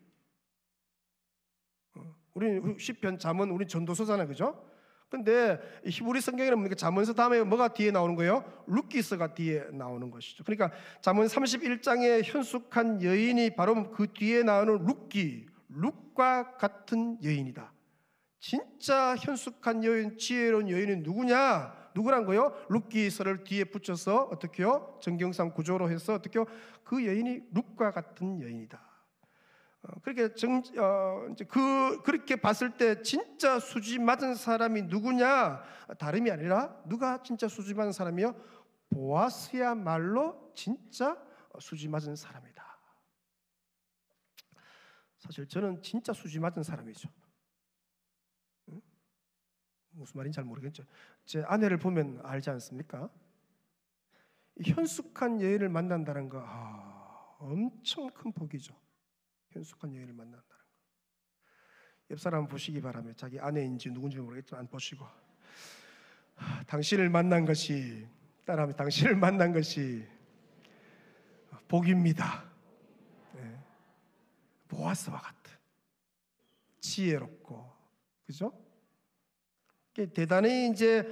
우리 시편, 잠언, 우리 전도서잖아요, 그죠? 근데 히브리 성경에는 뭡니까? 잠언서 다음에 뭐가 뒤에 나오는 거예요? 룻기서가 뒤에 나오는 것이죠. 그러니까 잠언 31장의 현숙한 여인이 바로 그 뒤에 나오는 룻과 같은 여인이다. 진짜 현숙한 여인, 지혜로운 여인은 누구냐? 누구란 거요? 룻기서를 뒤에 붙여서 어떻게요? 정경상 구조로 해서 어떻게요? 그 여인이 룻과 같은 여인이다. 그렇게 그렇게 봤을 때 진짜 수지 맞은 사람이 누구냐? 다름이 아니라 누가 진짜 수지 맞은 사람이요? 보아스야말로 진짜 수지 맞은 사람이다. 사실 저는 진짜 수지 맞은 사람이죠. 무슨 말인지 잘 모르겠죠. 제 아내를 보면 알지 않습니까? 현숙한 여인을 만난다는 거 엄청 큰 복이죠. 현숙한 여인을 만난다는 거. 옆 사람 보시기 바라며, 자기 아내인지 누군지 모르겠지만 안 보시고, 당신을 만난 것이, 따라하면 당신을 만난 것이 복입니다. 네. 보아스와 같은 지혜롭고, 그죠? 대단히 이제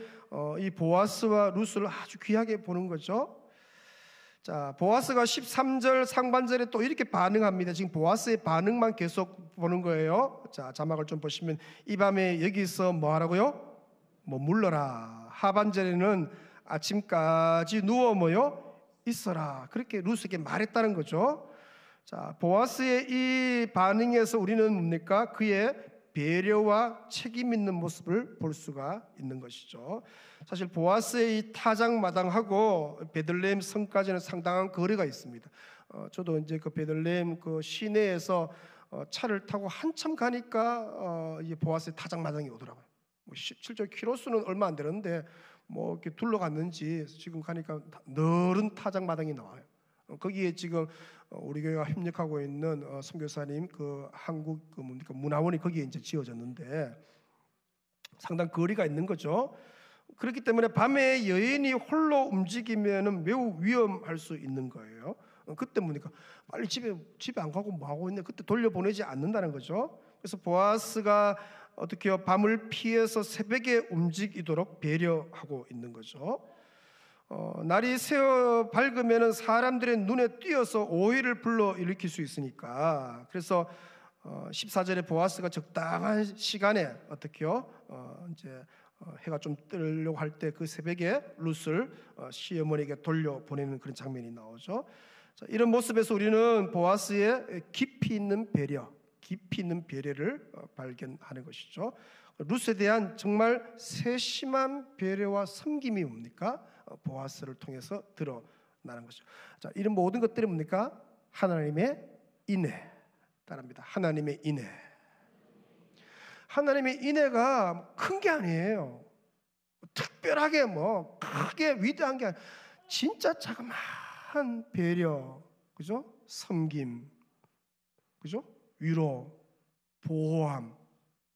이 보아스와 룻을 아주 귀하게 보는 거죠. 자, 보아스가 13절 상반절에 또 이렇게 반응합니다. 지금 보아스의 반응만 계속 보는 거예요. 자, 자막을 좀 보시면, 이 밤에 여기서 뭐 하라고요? 물러라. 하반절에는 아침까지 누워 뭐요? 있어라. 그렇게 룻에게 말했다는 거죠. 자, 보아스의 이 반응에서 우리는 뭡니까? 그의 배려와 책임 있는 모습을 볼 수가 있는 것이죠. 사실 보아스의 이 타작마당하고 베들레헴 성까지는 상당한 거리가 있습니다. 저도 이제 그 베들레헴 그 시내에서 차를 타고 한참 가니까 이 보아스의 타작마당이 오더라고요. 17절 키로수는 얼마 안 되는데 뭐 이렇게 둘러갔는지 지금 가니까 넓은 타작마당이 나와요. 거기에 지금 우리 교회가 협력하고 있는 선교사님 그 한국 그 뭡니까 문화원이 거기에 이제 지어졌는데 상당 거리가 있는 거죠. 그렇기 때문에 밤에 여인이 홀로 움직이면은 매우 위험할 수 있는 거예요. 그때 뭡니까 빨리 집에 안 가고 뭐 하고 있네. 그때 돌려보내지 않는다는 거죠. 그래서 보아스가 어떻게요? 밤을 피해서 새벽에 움직이도록 배려하고 있는 거죠. 날이 새어 밝으면 사람들의 눈에 띄어서 오해를 불러일으킬 수 있으니까, 그래서 14절에 보아스가 적당한 시간에 어떻게요? 이제 해가 좀 뜨려고 할 때 그 새벽에 룻을 시어머니에게 돌려보내는 그런 장면이 나오죠. 자, 이런 모습에서 우리는 보아스의 깊이 있는 배려, 깊이 있는 배려를 발견하는 것이죠. 룻에 대한 정말 세심한 배려와 섬김이 뭡니까? 보아스를 통해서 드러나는 것이죠. 자, 이런 모든 것들이 뭡니까? 하나님의 인애 따릅니다. 하나님의 인애. 하나님의 인애가 큰 게 아니에요. 특별하게 뭐 크게 위대한 게 아니라 진짜 자그마한 배려, 그죠? 섬김, 그죠? 위로, 보호함,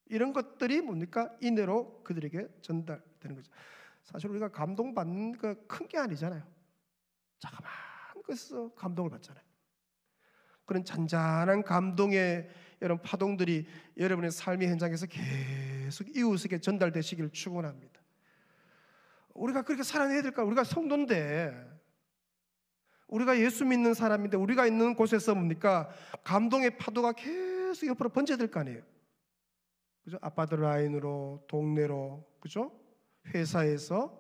이런 것들이 뭡니까? 인애로 그들에게 전달되는 거죠. 사실 우리가 감동받는 거 큰 게 아니잖아요. 자그마한 것에서 감동을 받잖아요. 그런 잔잔한 감동의 여러분 파동들이 여러분의 삶의 현장에서 계속 이웃에게 전달되시기를 축원합니다. 우리가 그렇게 살아내야 될까? 우리가 성도인데, 우리가 예수 믿는 사람인데, 우리가 있는 곳에서 뭡니까? 감동의 파도가 계속 옆으로 번져야 될 거 아니에요. 그죠? 아파트 라인으로, 동네로, 그죠? 회사에서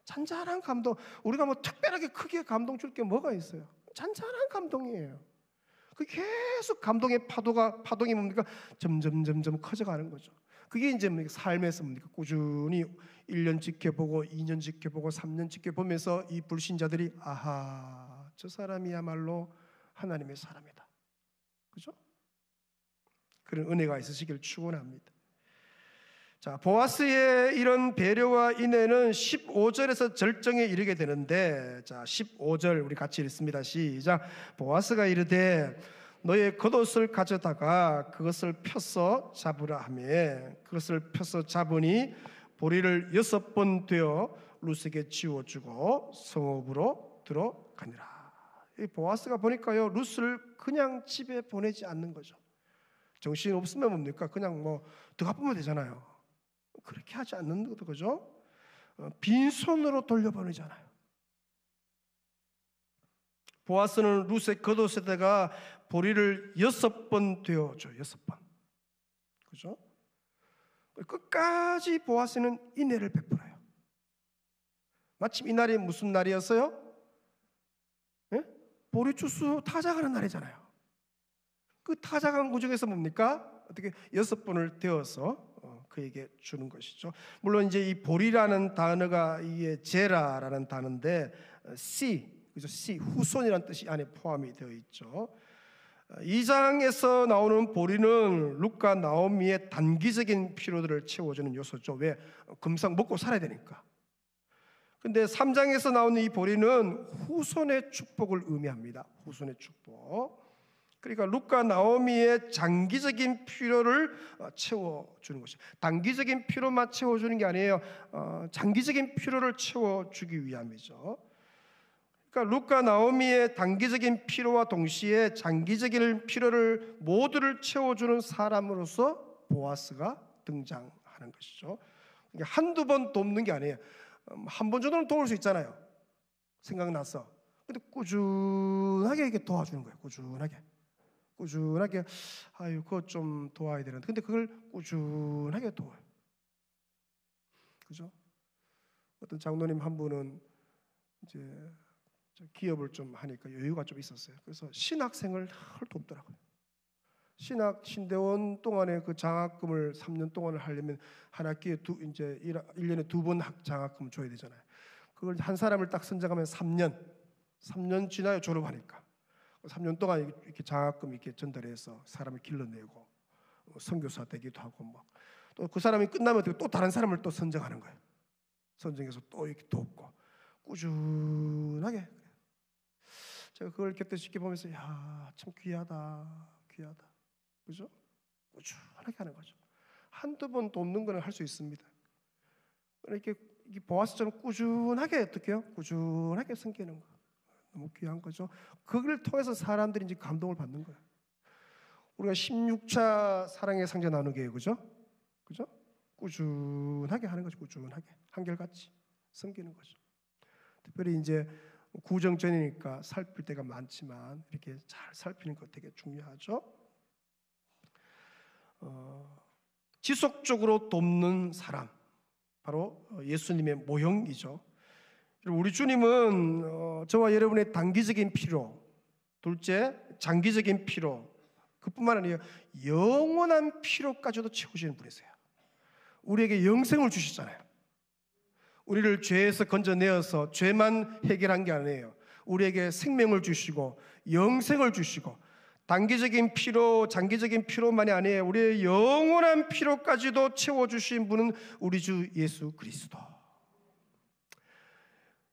잔잔한 감동. 우리가 뭐 특별하게 크게 감동 줄 게 뭐가 있어요? 잔잔한 감동이에요. 그 계속 감동의 파동이 뭡니까? 점점 커져가는 거죠. 그게 이제 삶에서 뭡니까? 꾸준히 1년 지켜보고 2년 지켜보고 3년 지켜보면서 이 불신자들이 아하, 저 사람이야말로 하나님의 사람이다. 그죠? 그런 은혜가 있으시길 축원합니다. 자, 보아스의 이런 배려와 인애는 15절에서 절정에 이르게 되는데, 자, 15절 우리 같이 읽습니다. 시작. 보아스가 이르되 너의 겉옷을 가져다가 그것을 펴서 잡으라 하며 그것을 펴서 잡으니 보리를 6번 되어 룻에게 지워주고 성읍으로 들어가니라. 이 보아스가 보니까요, 룻을 그냥 집에 보내지 않는 거죠. 정신 없으면 뭡니까? 그냥 뭐 들어가보면 되잖아요. 그렇게 하지 않는 것도 그죠? 빈손으로 돌려보내잖아요. 보아스는 룻의 겉옷에다가 보리를 6번 되어줘. 6번. 그죠? 끝까지 보아스는 인애를 베풀어요. 마침 이날이 무슨 날이었어요? 예? 보리 추수 타작하는 날이잖아요. 그 타작한 구중에서 뭡니까? 어떻게 6번을 되어서 그에게 주는 것이죠. 물론 이제 이 보리라는 단어가 이게 제라라는 단어인데 그래서 후손이라는 뜻이 안에 포함이 되어 있죠. 2장에서 나오는 보리는 룻과 나오미의 단기적인 필요들을 채워주는 요소죠. 왜? 금상 먹고 살아야 되니까. 근데 3장에서 나오는 이 보리는 후손의 축복을 의미합니다. 후손의 축복. 그러니까 룻과 나오미의 장기적인 필요를 채워주는 것이죠. 단기적인 필요만 채워주는 게 아니에요. 장기적인 필요를 채워주기 위함이죠. 그러니까 룻과 나오미의 단기적인 필요와 동시에 장기적인 필요를 모두를 채워주는 사람으로서 보아스가 등장하는 것이죠. 한두 번 돕는 게 아니에요. 한 번 정도는 도울 수 있잖아요. 생각나서. 근데 꾸준하게 이렇게 도와주는 거예요. 꾸준하게 아유 그거 좀 도와야 되는데 근데 그걸 꾸준하게 도와요. 그죠? 어떤 장로님 한 분은 이제 기업을 좀 하니까 여유가 좀 있었어요. 그래서 신학생을 늘 돕더라고요. 신대원 동안에 그 장학금을 3년 동안을 하려면 한 학기에 이제 1년에 2번 장학금을 줘야 되잖아요. 그걸 한 사람을 딱 선정하면 3년 지나야 졸업하니까 3년 동안 이렇게 장학금 이렇게 전달해서 사람을 길러내고 선교사 되기도 하고 뭐 또 그 사람이 끝나면 또 다른 사람을 또 선정하는 거예요. 선정해서 또 이렇게 돕고 꾸준하게. 제가 그걸 곁에 지켜보면서 야, 참 귀하다. 그죠? 꾸준하게 하는 거죠. 한두 번 돕는 거는 할 수 있습니다. 이렇게 보아스처럼 꾸준하게 어떻게 해요? 꾸준하게 섬기는 거. 너무 귀한 거죠. 그걸 통해서 사람들이 이제 감동을 받는 거예요. 우리가 16차 사랑의 상제 나누기예요, 그죠? 꾸준하게 하는 거죠. 꾸준하게 한결같이 섬기는 거죠. 특별히 이제 구정 전이니까 살필 때가 많지만 이렇게 잘 살피는 것 되게 중요하죠. 지속적으로 돕는 사람, 바로 예수님의 모형이죠. 우리 주님은 저와 여러분의 단기적인 필요, 둘째 장기적인 필요, 그뿐만 아니에요. 영원한 피로까지도 채우시는 분이세요. 우리에게 영생을 주시잖아요. 우리를 죄에서 건져내어서 죄만 해결한 게 아니에요. 우리에게 생명을 주시고 영생을 주시고 단기적인 피로, 장기적인 피로만이 아니에요. 우리의 영원한 피로까지도 채워주신 분은 우리 주 예수 그리스도.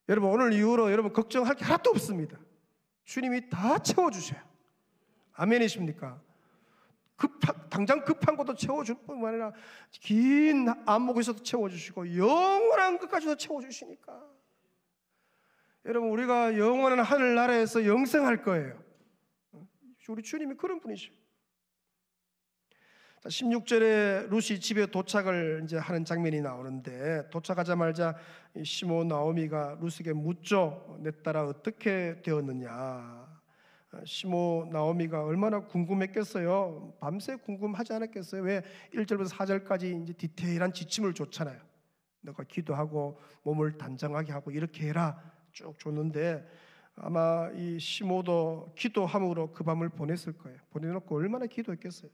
여러분, 오늘 이후로 여러분 걱정할 게 하나도 없습니다. 주님이 다 채워주셔요. 아멘이십니까? 당장 급한 것도 채워줄 뿐만 아니라 긴 안목에서도 채워주시고 영원한 것까지도 채워주시니까 여러분, 우리가 영원한 하늘나라에서 영생할 거예요. 우리 주님이 그런 분이시죠. 16절에 룻이 집에 도착을 이제 하는 장면이 나오는데, 도착하자마자 시몬 나오미가 룻에게 묻죠. 내 딸아 어떻게 되었느냐. 시몬 나오미가 얼마나 궁금했겠어요. 밤새 궁금하지 않았겠어요. 왜 1절부터 4절까지 이제 디테일한 지침을 줬잖아요. 너가 기도하고 몸을 단정하게 하고 이렇게 해라 쭉 줬는데, 아마 이 시모도 기도함으로 그 밤을 보냈을 거예요. 보내놓고 얼마나 기도했겠어요.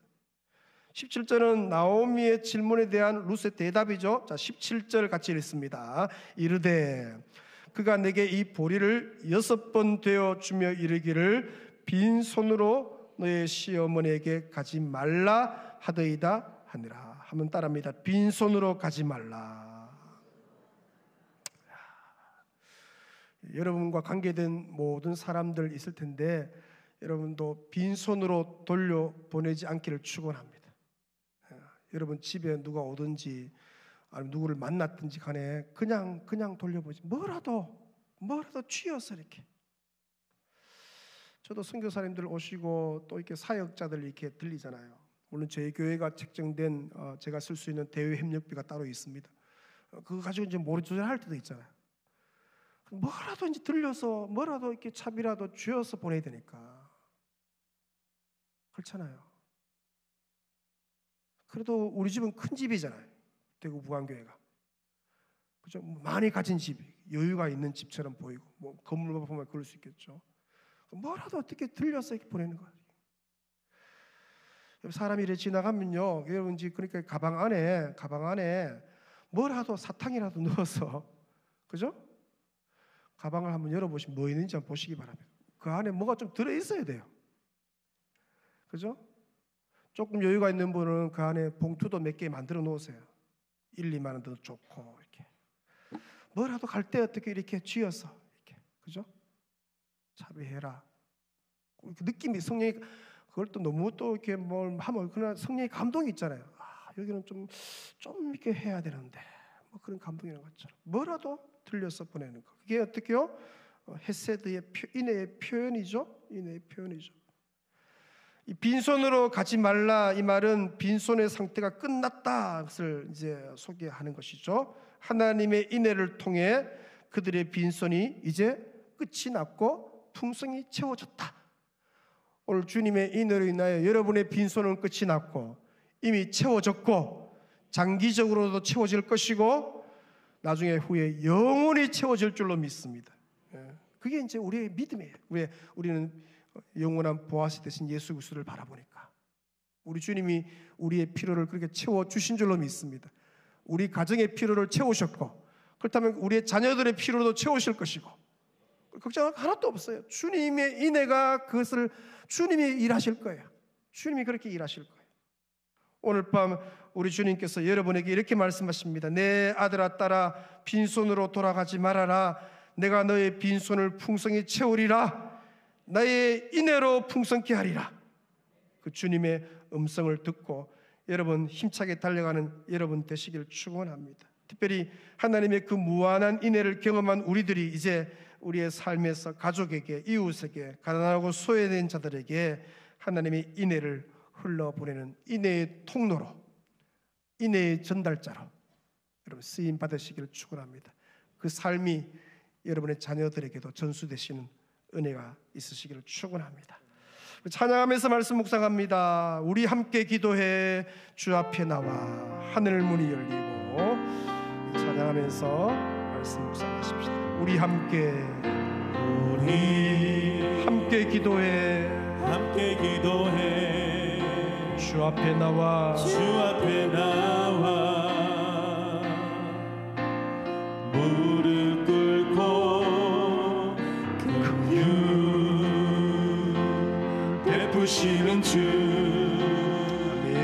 17절은 나오미의 질문에 대한 룻의 대답이죠. 자, 17절 같이 읽습니다. 이르되 그가 내게 이 보리를 6번 되어 주며 이르기를 빈손으로 너의 시어머니에게 가지 말라 하더이다 하니라. 한번 따라합니다. 빈손으로 가지 말라. 여러분과 관계된 모든 사람들 있을 텐데 여러분도 빈손으로 돌려보내지 않기를 축원합니다. 여러분 집에 누가 오든지 아니면 누구를 만났든지 간에 그냥 돌려보지, 뭐라도 쥐어서 이렇게. 저도 선교사님들 오시고 또 이렇게 사역자들 이렇게 들리잖아요. 물론 저희 교회가 책정된 제가 쓸 수 있는 대외 협력비가 따로 있습니다. 그거 가지고 이제 모래조절할 때도 있잖아요. 뭐라도 이제 들려서 뭐라도 이렇게 차비라도 쥐어서 보내야 되니까 그렇잖아요. 그래도 우리 집은 큰 집이잖아요. 대구 부안교회가. 그죠? 많이 가진 집, 여유가 있는 집처럼 보이고, 뭐 건물만 보면 그럴 수 있겠죠. 뭐라도 어떻게 들려서 이렇게 보내는 거예요. 사람이 이렇게 지나가면요, 여러분 그러니까 가방 안에 뭐라도 사탕이라도 넣어서, 그죠? 가방을 한번 열어보시면 뭐 있는지 한번 보시기 바랍니다. 그 안에 뭐가 좀 들어 있어야 돼요. 그죠? 조금 여유가 있는 분은 그 안에 봉투도 몇 개 만들어 놓으세요. 1, 2만 원 더 좋고 이렇게. 뭐라도 갈 때 어떻게 이렇게 쥐어서 이렇게, 그죠? 차비해라. 그 느낌이 성령이 그걸 또 너무 또 이렇게 뭘 하면 그러나 성령의 감동이 있잖아요. 아, 여기는 좀 이렇게 해야 되는데 뭐 그런 감동이 있는 것처럼 뭐라도 들려서 보내는 거. 그게 어떻게요? 헤세드의 인애의 표현이죠. 인애의 표현이죠. 이 빈손으로 가지 말라, 이 말은 빈손의 상태가 끝났다 것을 이제 소개하는 것이죠. 하나님의 인애를 통해 그들의 빈손이 이제 끝이 났고 풍성이 채워졌다. 오늘 주님의 인애로 인하여 여러분의 빈손은 끝이 났고 이미 채워졌고 장기적으로도 채워질 것이고 나중에 후에 영원히 채워질 줄로 믿습니다. 그게 이제 우리의 믿음이에요. 우리는 영원한 보아스 되신 예수 그리스도를 바라보니까 우리 주님이 우리의 필요를 그렇게 채워주신 줄로 믿습니다. 우리 가정의 필요를 채우셨고 그렇다면 우리의 자녀들의 필요도 채우실 것이고 걱정할 하나도 없어요. 주님의 인애가 그것을 주님이 일하실 거예요. 주님이 그렇게 일하실 거예요. 오늘 밤 우리 주님께서 여러분에게 이렇게 말씀하십니다. 내 아들아 딸아 빈손으로 돌아가지 말아라. 내가 너의 빈손을 풍성히 채우리라. 나의 인애로 풍성케 하리라. 그 주님의 음성을 듣고 여러분 힘차게 달려가는 여러분 되시길 축원합니다. 특별히 하나님의 그 무한한 인애를 경험한 우리들이 이제 우리의 삶에서 가족에게, 이웃에게, 가난하고 소외된 자들에게 하나님의 인애를 흘러보내는 인애의 통로로, 인애의 전달자로 여러분 쓰임 받으시기를 축원합니다. 그 삶이 여러분의 자녀들에게도 전수되시는 은혜가 있으시기를 축원합니다. 찬양하면서 말씀 묵상합니다. 우리 함께 기도해 주 앞에 나와 하늘 문이 열리고 찬양하면서 말씀 묵상하십시다. 우리 함께 기도해 주 앞에 나와 무릎 꿇고 긍휼 베푸시는 주 아멘.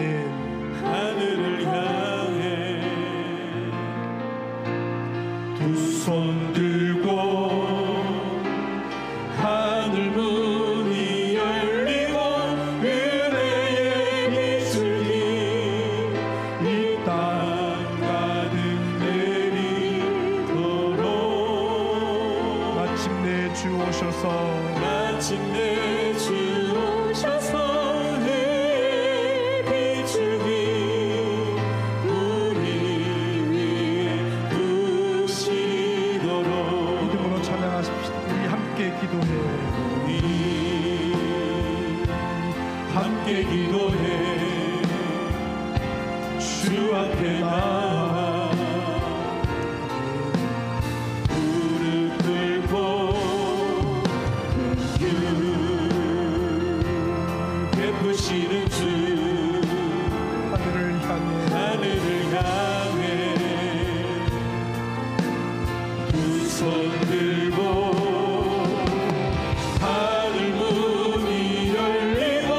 하늘을 향해 두 손 들고 하늘 문이 열리고 은혜의 비출이 이 땅 가득 내리도록 마침내 주 오셔서 마침내 주 오셔서 은혜의 비추기 우리 위에 부시도록 믿음으로 찬양하십시다. 우리 함께 기도해. 우리 함께 기도해 주 앞에 나와 무릎 꿇고 긍휼 베푸시는 주 하늘을 향해 하늘을 향해 두 손 들고 하늘 문이 열리고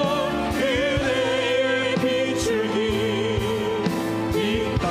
은혜의 비추기 이 땅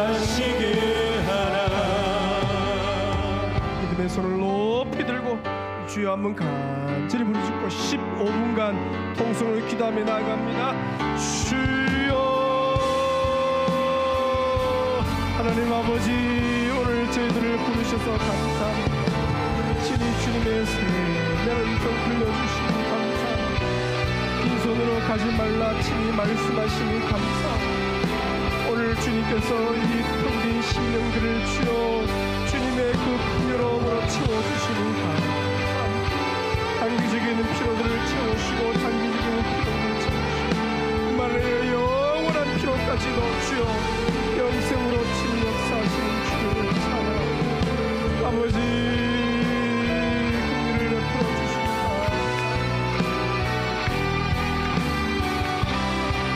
하시게 하라. 믿음의 손을 높이 들고 주여 한번 간절히 부르짖고 15분간 통성으로 기도하며 나아갑니다. 주여 하나님 아버지, 오늘 저희들을 부르셔서 감사합니다. 친히 주님의 새내를 좀 불러주시니 감사합니다. 빈손으로 가지 말라 친히 말씀하시니 감사합니다. 오늘 주님께서 이 텅 빈 심령들을 주여 주님의 그 풍요로움으로 채워주시니 감사합니다. 단기적인 피로들을 채우시고 장기적인 피로들을 채우시고 그만하여 영원한 피로까지도 주여 영생으로 친히 역사하시는 주를 찬양합니다. 아버지 긍휼을 베풀어 주십니다.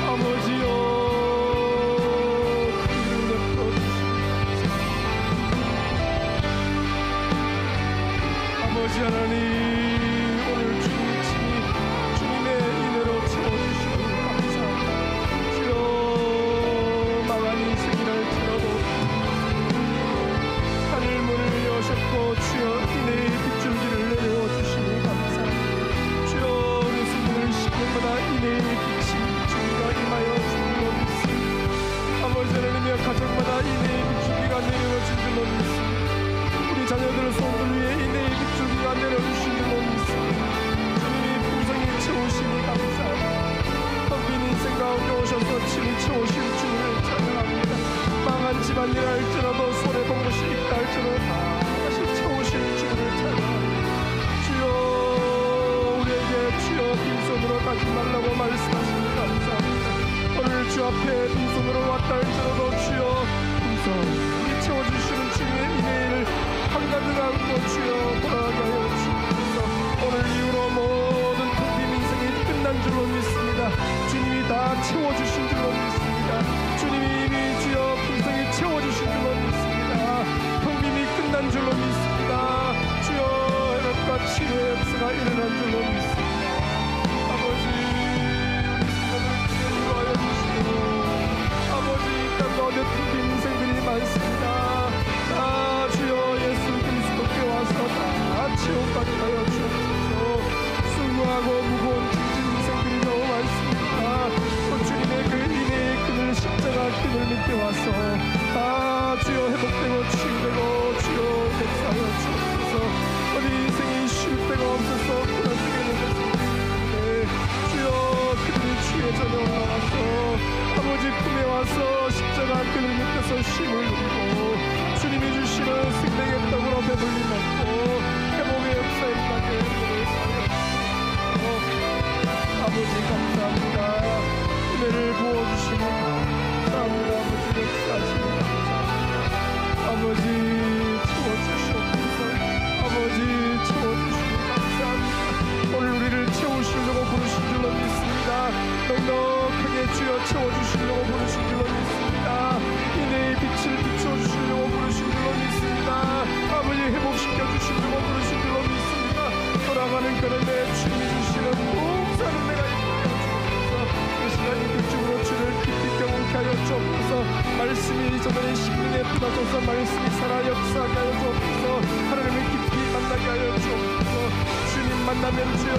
아버지여 긍휼을 베풀어 주십니다. 아버지 하나님, 주여 이내의 빗줄기를 내려주시니 감사합니다. 주여 우리 성도들 시간마다 이내의 빛이 빗줄기가 임하여 준 줄로 믿습니다. 아버지 하나님의 가정마다 이내의 빗줄기가 내려진 줄로 믿습니다. 우리 자녀들 손들 위에 이내의 빗줄기가 내려주신 줄로 믿습니다. 주님이 풍성히 채우시니 감사합니다. 텅빈 인생 가운데 오셔서 친히 채우실 주를 찬양합니다. 망한 집안일 할지라도 손해본 것이 있다 할지라도 다 채우실 주를 찬양합니다. 주여 우리에게 주여 빈손으로 가지 말라고 말씀하시니 감사합니다. 오늘 주 앞에 빈손으로 왔다 할지라도 주여 빈손이 채워주시는 주님의 은혜를 한가득하고 주여 보라게 하여 주옵소서. 오늘 이후로 모든 텅빈 인생이 끝난 줄로 믿습니다. 주님이 다 채워주신 줄로 믿습니다. 주님이 이미 주여 풍성히 채워주신 줄로 믿습니다. 텅빈이 끝난 줄로 믿습니다. 주여 회복과 치료의 역사가 일어난 줄로 믿습니다. 아버지 우리 시간을 위로하여 주시고 아버지 이 땅 가운데 텅빈 인생들이 많습니다. 다 주여 예수 그리스도께 와서 다 치료받게 하여 주옵소서. 수고하고 무거운 짐진 인생들이 너무 많습니다. 또 주님의 그 인내의 끈을 십자가 끈을 믿게 와서 다 주여 회복되고 치유되고 주여 역사하여 주옵소서. 우리 인생이 쉴 데가 없어서 고난중에 있는 것을 주여 그들이 주의 전에 올라와서 아버지 품에 와서 십자가 끈을 묶어서 쉼을 누리고 주님이 주시는 생명의 떡으로 배불리 먹고 회복의 역사에 임하게 아버지 감사합니다. 은혜를 부어주시니 감사합니다. 아버지 역사하시니 감사합니다. 아버지 채워주시옵소서. 아버지 채워주시니 감사합니다. 오늘 우리를 채우시려고 부르신 줄로 믿습니다. 넉넉하게 주여 채워주시려고 부르신 줄로 믿습니다. 이내의 빛을 비춰주시려고 부르신 줄로 믿습니다. 아버지 회복시켜주시려고 부르신 줄로 믿습니다. 돌아가는 걸음에 주님이 주시는 봉사는 내가 있게 주옵소서. 이 시간 이 빛중으로 주를 깊이 경험케 하여 주옵소서. 말씀이 저들의 심령에 뿌려져서 말씀이 살아 역사하게 하여 주옵소서. 하나님을 깊이 만나게 하여 주옵소서. 주님 만나면 주여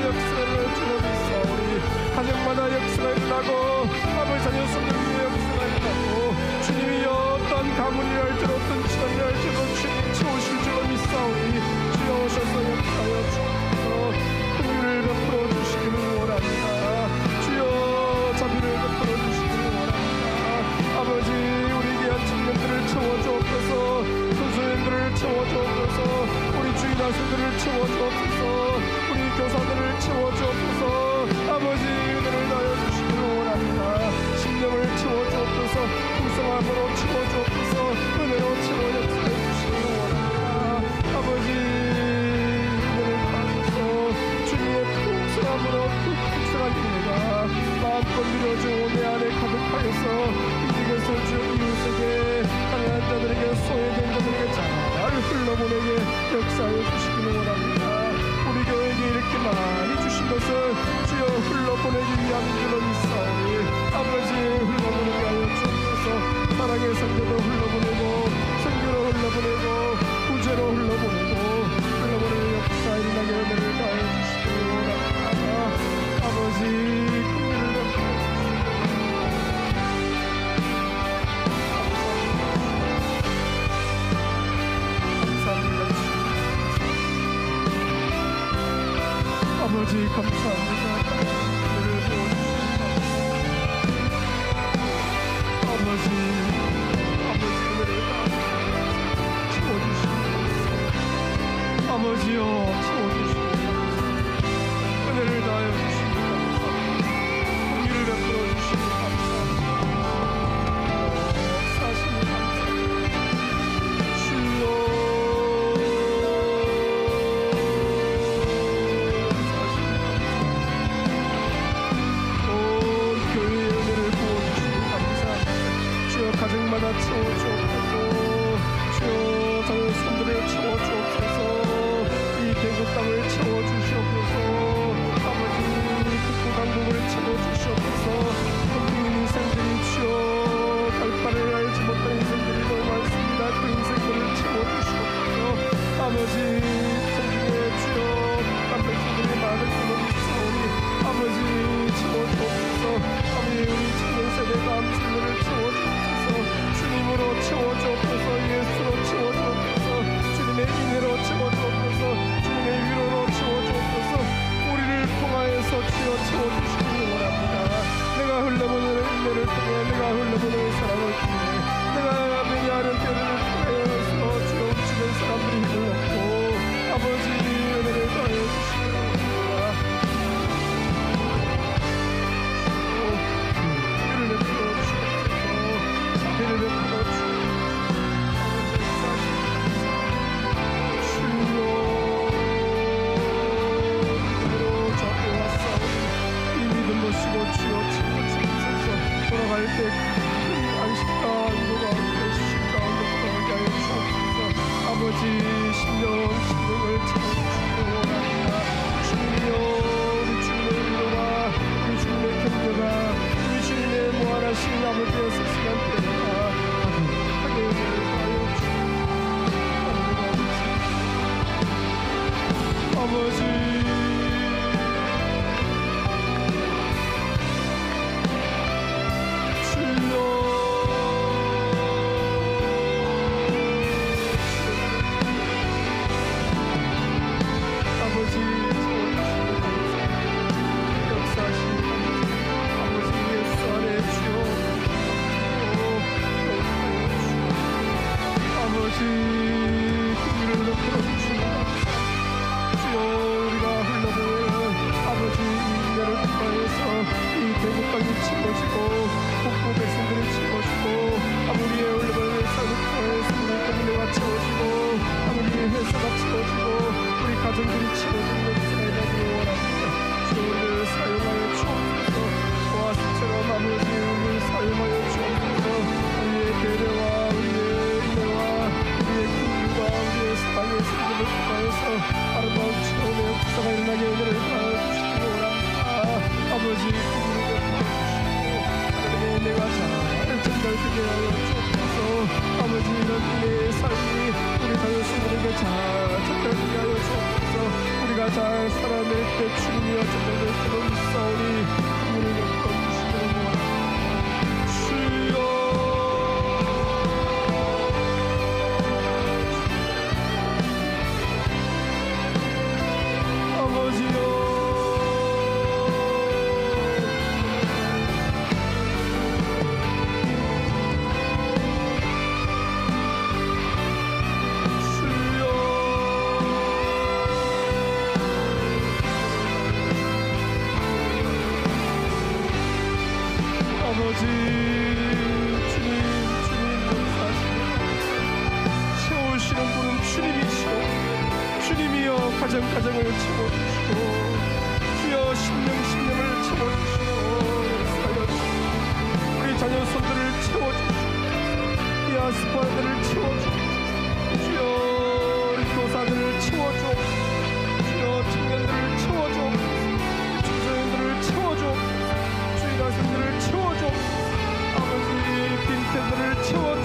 역사를 주로 믿사오니 가정마다 역사가 일어나고 아버지 자녀 손들 위에 역사가 일어나고 주님이 어떤 가문이 할지라도 어떤 집안이 할지라도 주님 채우실 줄로 믿사오니 주여 오셔서 역사하여 주옵소서. 긍휼을 베풀어 주시기를 원합니다. 주여 자비를 베풀어 주시기를 원합니다. 아버지 우리 귀한 청년들을 채워주옵소서. 선생님들을 채워주옵소서. 우리 주인 아들들을 채워주옵소서. 우리 교사들을 채워주옵소서. 아버지 은혜를 다하여 주시기를 원합니다. 심령을 채워주옵소서. 풍성함으로 채워주옵소서. 은혜로 채워 역사해 주시기를 원합니다. 아버지 은혜를 받아서 주님의 풍성함으로 그 풍성한 은혜가 마음껏 누려주고 내 안에 가득하여서 이곳을 주 이웃에게 가난한 자들에게 소외된 자들에게 잘 흘러보내게 역사하여 주시기를 원합니다. 땅에 선교도 흘러보내고 선교로 흘러보내고 구제로 흘러보내는 역사 일어나게 은혜를 다해 주시기 원합니다. 아버지 긍휼을 베풀어 아버지 감사합니다. 은혜를 부어주시옵소서. 아버지 은혜를 채워주시옵소서. 아버지여 채워주시옵소서. 은혜를 다하여 주시옵소서. 긍휼을 베풀어 주시옵소서. 사심이 감사합니다. 주여 가정마다 채워주옵소서. 주여 저의 손들을 채워주옵소서. 이 대구 땅을 채워주시옵소서. 아버지 북구 강북을 채워주시옵소서. 텅빈 인생들이 주여 갈 바를 알지 못한 인생들이 너무 많습니다. 그 인생들을 채워주시옵소서. 아버지 성중에 주여 북한 백성들이 많은 분을 있사오니 아버지 채워주옵소서. 아버지 우리 청년세대가 암순들을 채워주옵소서. 주님으로 채워주옵소서. 예수로 채워주옵소서. 주님의 인애로 채워주옵소서. 주님의 위로로 채워주옵소서. 우리를 통하여서 주여 채워주시기 원합니다. 내가 흘러보는 인애를 통해 내가 흘러보는 사랑을 통해 내가 명예하는 때를 통하여서 주여 주변 사람들이 힘을 얻고 아버지 은혜를 더해 주시기 원합니다. 은혜를 베풀어 주옵소서. 은혜를 베풀어 주옵소서. 주여 채워주옵소서. 돌아갈 때 안식과 인도가 되시신 가운데 돌아가게 하여 주옵소서. 아버지 심령을 채워주시기 원합니다. 주님이여 우리 주님의 위로가 우리 주님의 경배가 우리 주님의 무한하신 아버지의 섹시한 때가 가득하게 하여 주옵소서. 아버지 가정들이 채워지는 역사에 나기 원합니다. 주를 사용하여 주옵소서. 오아시처럼 아버지 우리를 사용하여 주옵소서. 우리의 배려와 우리의 인내와 우리의 긍휼과 우리의 사랑의 세계를 통하여서 아름다운 체험의 역사가 일어나게 은혜를 더해주시기 원합니다. 아버지 긍휼을 베풀어 주시고 내가 잘 전달되게 하여 주옵소서. 아버지 이런 은혜의 삶이 우리 자녀들에게 잘 전달되게 하여 주옵소서. 우리가 잘 살아낼 때 주님이여 전달될 수는 있사오니 긍휼을 베풀어 주시기 원합니다. 주여 아버지여 아버지 주님 역사하시고 채우시는 분은 주님이시오. 주님이여 가정을 채워주시고 주여 심령을 채워주시고 역사하여 주시고 우리 자녀 손들을 채워주시고 디아스포라들을 채워주시고 주여 우리 교사들을 채워주옵소서. 주여 청년들을 채워주옵소서. 중소년들을 채워주옵소서. 주의 가슴들을 채워주옵소서. 아버지 빈태들을 채워주옵소서.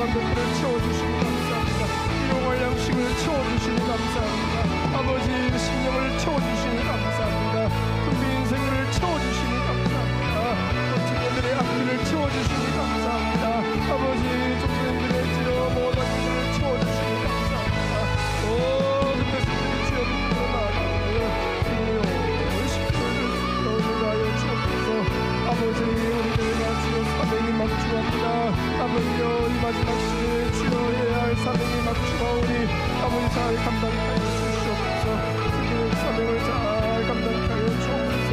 필요한 것들을 채워주시니 감사합니다. 일용할 양식을 채워주시니 감사합니다. 아버지 심령을 채워주시니 감사합니다. 텅빈 생을 채워주시니 감사합니다. 청년들의 앞길을 채워주시니 감사합니다. 아버지 청년들의 모든 것들을 채워주시니 감사합니다. 모든 것들을 주여 믿고 나아가며 주여 십자가를 올라가여 주옵소서. 아버지 우리들과 주여 사명이 막주합니다. 아버지여 이 마지막 시대에 주여 해야 할 사명이 막주하오니 아버지 잘 감당하여 주시옵소서. 주님의 사명을 잘 감당하여 주옵소서.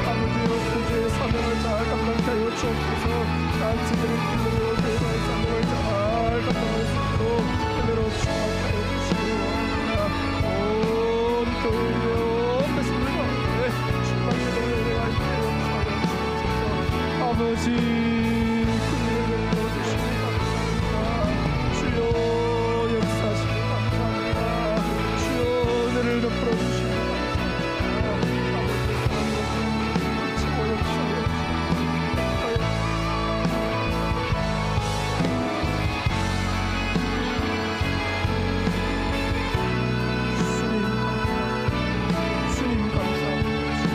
아버지여 구주의 사명을 잘 감당하여 주옵소서. 단체들의 길로 교회의 사명을 잘 감당할 수 있도록 은혜로 축복하여 주시기 원합니다. 온 교회여 말씀을 가운데 충만히 은혜가 있게 하여 주옵소서. 아버지 그리를 내려주시니 감사합니다. 주여 역사하시니 감사합니다. 주여 은혜를 베풀어 주시니 감사합니다. 아버지 최고 역사해 주시니 주님 감사합니다.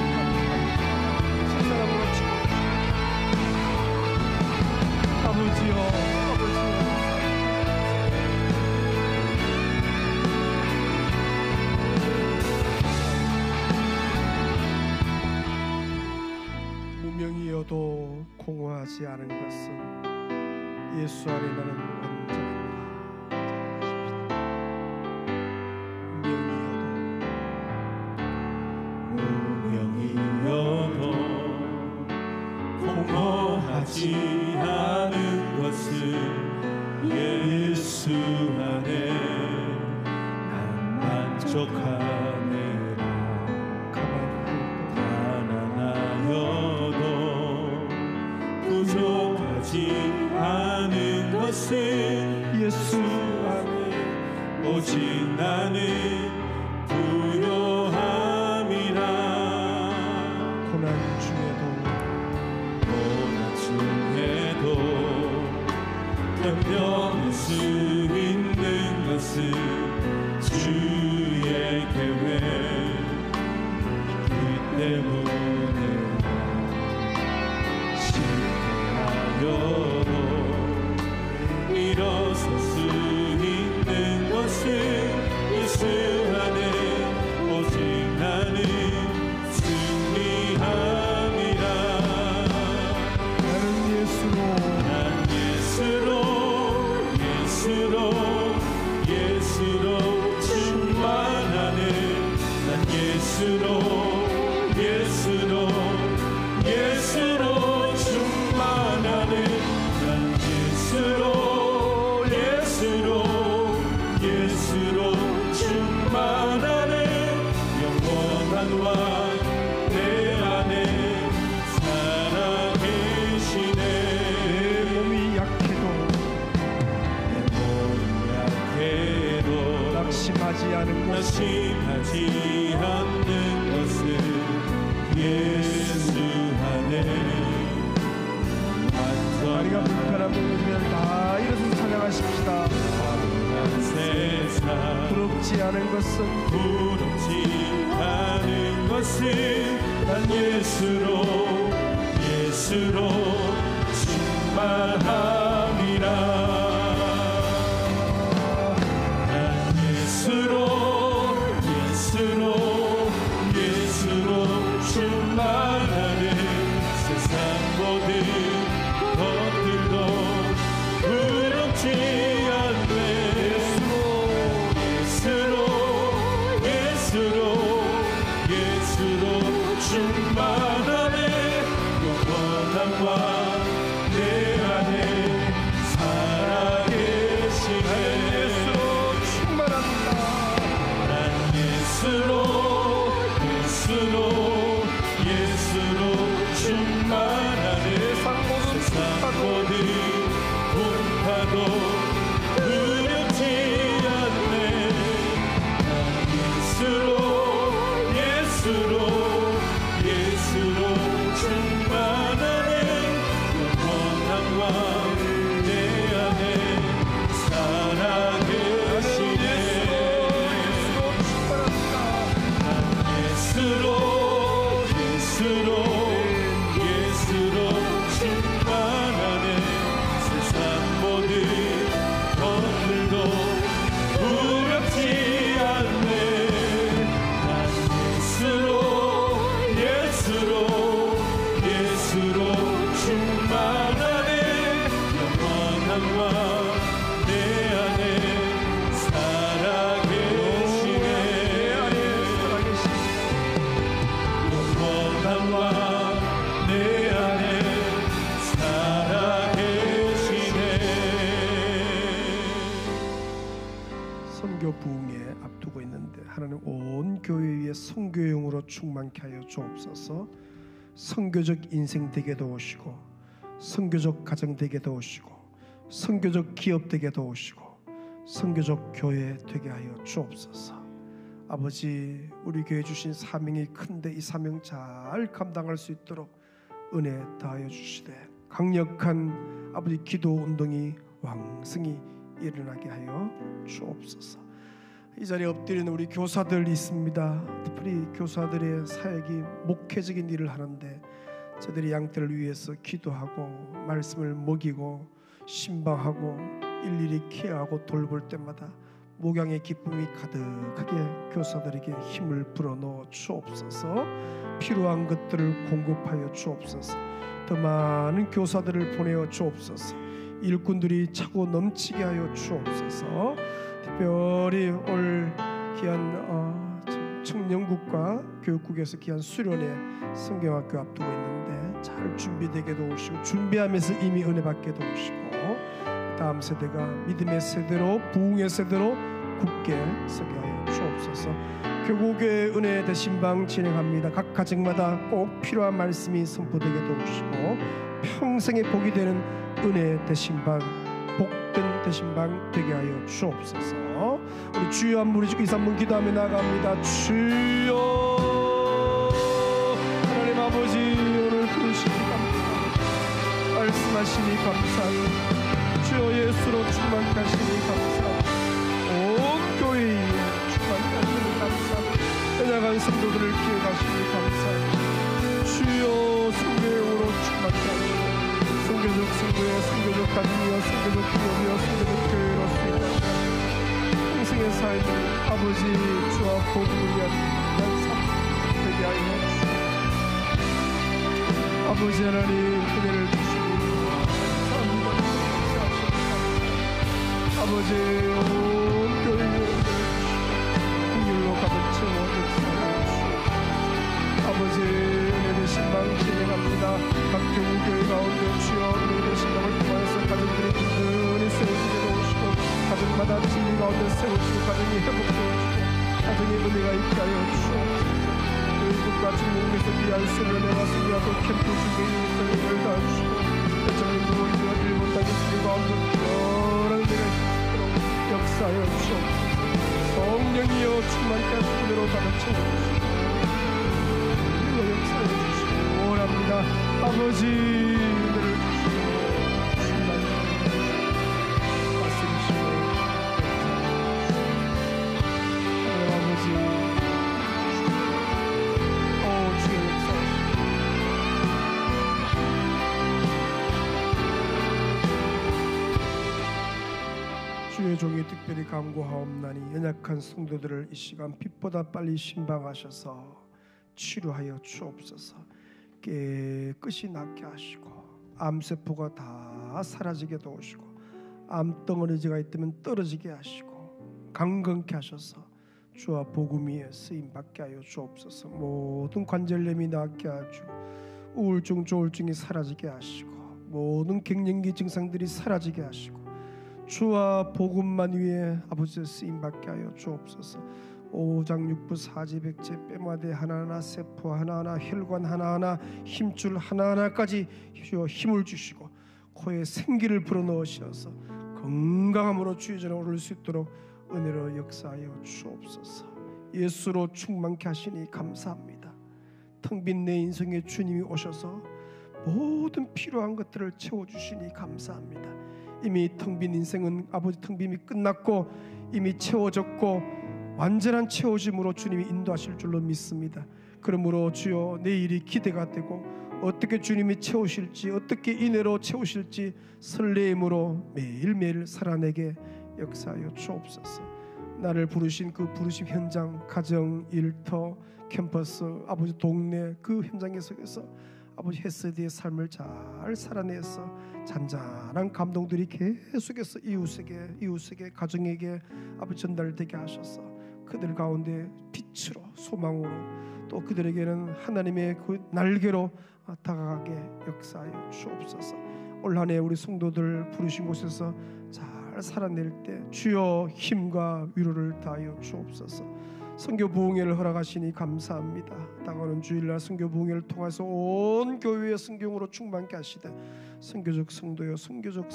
세 사람으로 치고 아버지여 무명이어도 공허하지 않은 것은 예수 안에 나는 완전한가. 무명이어도 공허하지 않은 것은 예수 안에 난 만족하네라. 가난하여도 부족하지 않은 것은 예수 안에 오직 나는 부요함이라. 고난 중에도 견뎌낼 수 있는 것은 주의 계획 그 때문에 실패하여도 일어설 수 있는 것은 예수 안에 오직 나는 승리함이라. 예수로 충만하네. 난 예수로 충만하네. 난 예수로 충만하네. 영원한 왕 내 안에 살아계시네. 내 몸이 약해도 낙심하지 않는 것은 예수 안에 다리가 불편한 분이면 다 일어서 찬양하십시다. 세상 부럽지 않은 것은 난 예수로 충만함이라. 예수로 충만하네. 세상 모든 것들도 부럽지 않네. 예수로 충만하네. 영원한 왕 내 안에 살아계시네. 예수로 충만합니다. 난 예수로 충만하네. 세상 모든 풍파도 두렵지 않네. 난 예수로 충만하네. 영원한 왕 내 안에 예수로 충만하네 영원한 왕 내 안에 살아계시네 영원한 왕 내 안에 살아계시네. 선교 부흥에 앞두고 있는데 하나님 온 교회 위에 선교용으로 충만케 하여 주옵소서. 선교적 인생 되게 도우시고 선교적 가정 되게 도우시고 선교적 기업 되게 도우시고 선교적 교회 되게 하여 주옵소서. 아버지, 우리 교회 주신 사명이 큰데 이 사명 잘 감당할 수 있도록 은혜 다하여 주시되 강력한 아버지 기도 운동이 왕성히 일어나게 하여 주옵소서. 이 자리에 엎드리는 우리 교사들이 있습니다. 특별히 교사들의 사역이 목회적인 일을 하는데 저들이 양떼를 위해서 기도하고 말씀을 먹이고 신방하고 일일이 케어하고 돌볼 때마다 목양의 기쁨이 가득하게 교사들에게 힘을 불어넣어 주옵소서. 필요한 것들을 공급하여 주옵소서. 더 많은 교사들을 보내어 주옵소서. 일꾼들이 차고 넘치게 하여 주옵소서. 특별히 올 귀한 청년국과 교육국에서 귀한 수련회 성경학교 앞두고 있는데 잘 준비되게 도우시고 준비하면서 이미 은혜 받게 도우시고 다음 세대가 믿음의 세대로 부흥의 세대로 굳게 서게 하여 주옵소서. 교국의 은혜 대신방 진행합니다. 각 가정마다 꼭 필요한 말씀이 선포되게 도우시고 평생의 복이 되는 은혜 대신방 복된 대신방 되게 하여 주옵소서. 우리 주여 한 부르시고 2, 3분 기도하며 나아갑니다. 주여 하나님 아버지 오늘 부르시니 감사합니다. 말씀하시니 감사합니다. 주여 예수로 충만하시니 감사합니다. 온 교회에 충만하시니 감사합니다. 연약한 성도들을 기억하시니 감사합니다. 주여 성교용으로 충만하시니 성교적 성도여 성교적 가정이여 성교적 기업이여 성교적 교회로 쓰임받는 평생의 삶을 아버지 주와 복음을 위한 삶 되게 하여 주시옵소서. 아버지 하나님 은혜를 주시니 감사합니다. 아버지 온 교회 긍휼로 가득 채워 역사하여 주시옵소서. 아버지 은혜 되신 방 진행합니다. 각 교회 가운데 주여 은혜 되신 방을 통하여서 가정들이 든든히 세워지게 도우시고 가정마다 진리 가운데 세우시고 가정이 회복되어지고 가정에 은혜가 있게 하여 주시옵소서. 교육국과 중국에서 미안 수련회와 승리하고 캠프 중에 인생을 다해주시고 대전의 무원이와 일본 땅의 진리 가운데 특별한 은혜가 있도록 역사하여 주시옵소서. 성령이여 충만케 하시는 대로 가득 채워주시고 역사해 주시고 원합니다. 아버지 은혜를 주시고 충만히 말씀이시고 하나님 아버지 주의 역사하시고 주의 종이 특별히 간구하옵나니 연약한 성도들을 이 시간 빛보다 빨리 신방하셔서 치료하여 주옵소서. 깨끗이 낫게 하시고 암세포가 다 사라지게 도우시고 암덩어리가 있다면 떨어지게 하시고 강건케 하셔서 주와 복음 위에 쓰임받게 하여 주옵소서. 모든 관절염이 낫게 하시고 우울증, 조울증이 사라지게 하시고 모든 갱년기 증상들이 사라지게 하시고 주와 복음만 위에 아버지의 쓰임받게 하여 주옵소서. 오장육부 사지백제 뼈마디 하나하나 세포 하나하나 혈관 하나하나 힘줄 하나하나까지 힘을 주시고 코에 생기를 불어넣으셔서 건강함으로 주의 전에 오를 수 있도록 은혜로 역사하여 주옵소서. 예수로 충만케 하시니 감사합니다. 텅 빈 내 인생에 주님이 오셔서 모든 필요한 것들을 채워주시니 감사합니다. 이미 텅 빈 인생은 아버지 텅 빈이 끝났고 이미 채워졌고 완전한 채워짐으로 주님이 인도하실 줄로 믿습니다. 그러므로 주여 내일이 기대가 되고 어떻게 주님이 채우실지 어떻게 인애로 채우실지 설레임으로 매일매일 살아내게 역사하여 주옵소서. 나를 부르신 그 부르심 현장 가정 일터 캠퍼스 아버지 동네 그 현장에 서서 아버지 헤세드의 삶을 잘 살아내서 잔잔한 감동들이 계속해서 이웃에게 가정에게 아버지 전달되게 하셔서 그들 가운데 빛으로 소망으로 또 그들에게는 하나님의 그 날개로 다가가게 역사하여 주옵소서. 올 한 해 우리 성도들 부르신 곳에서 잘 살아낼 때 주여 힘과 위로를 다하여 주옵소서. 선교 부흥회를 허락하시니 감사합니다. 다가오는 주일날 선교 부흥회를 통해서 온 교회의 성경으로 충만케 하시되 선교적 성도요, 선교적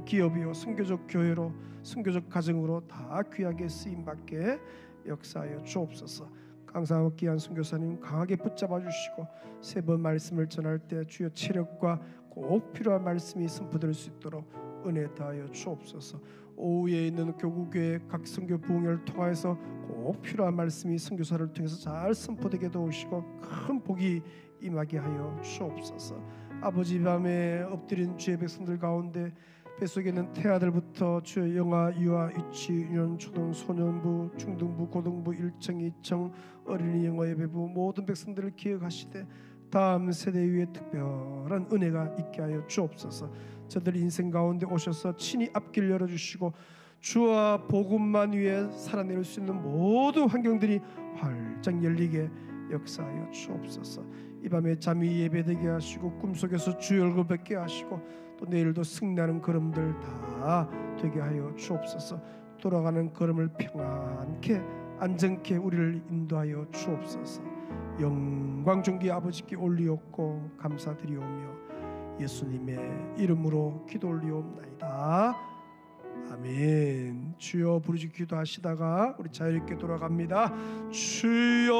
기업이요, 선교적 교회로, 선교적 가정으로 다 귀하게 쓰임받게 역사하여 주옵소서. 강사하고 귀한 선교사님 강하게 붙잡아 주시고 세 번 말씀을 전할 때 주여 체력과 꼭 필요한 말씀이 선포될 수 있도록 은혜 다하여 주옵소서. 오후에 있는 교구교회 각 선교 부흥회를 통해서 꼭 필요한 말씀이 선교사를 통해서 잘 선포되게 도우시고 큰 복이 임하게 하여 주옵소서. 아버지 밤에 엎드린 주의 백성들 가운데 뱃속에 있는 태아들부터 주의 영아, 유아, 유치, 유년, 초등, 소년부, 중등부, 고등부, 1청, 2청, 어린이 영어 예배부 모든 백성들을 기억하시되 다음 세대 위에 특별한 은혜가 있게 하여 주옵소서. 저들 인생 가운데 오셔서 친히 앞길 열어주시고 주와 복음만 위해 살아낼 수 있는 모든 환경들이 활짝 열리게 역사하여 주옵소서. 이 밤에 잠이 예배되게 하시고 꿈속에서 주의 얼굴 뵙게 하시고 또 내일도 승리하는 걸음들 다 되게 하여 주옵소서. 돌아가는 걸음을 평안케 안전케 우리를 인도하여 주옵소서. 영광 존귀 아버지께 올리옵고 감사드리오며 예수님의 이름으로 기도 올리옵나이다. 아멘. 주여 부르짖 기도하시다가 우리 자유롭게 돌아갑니다. 주여.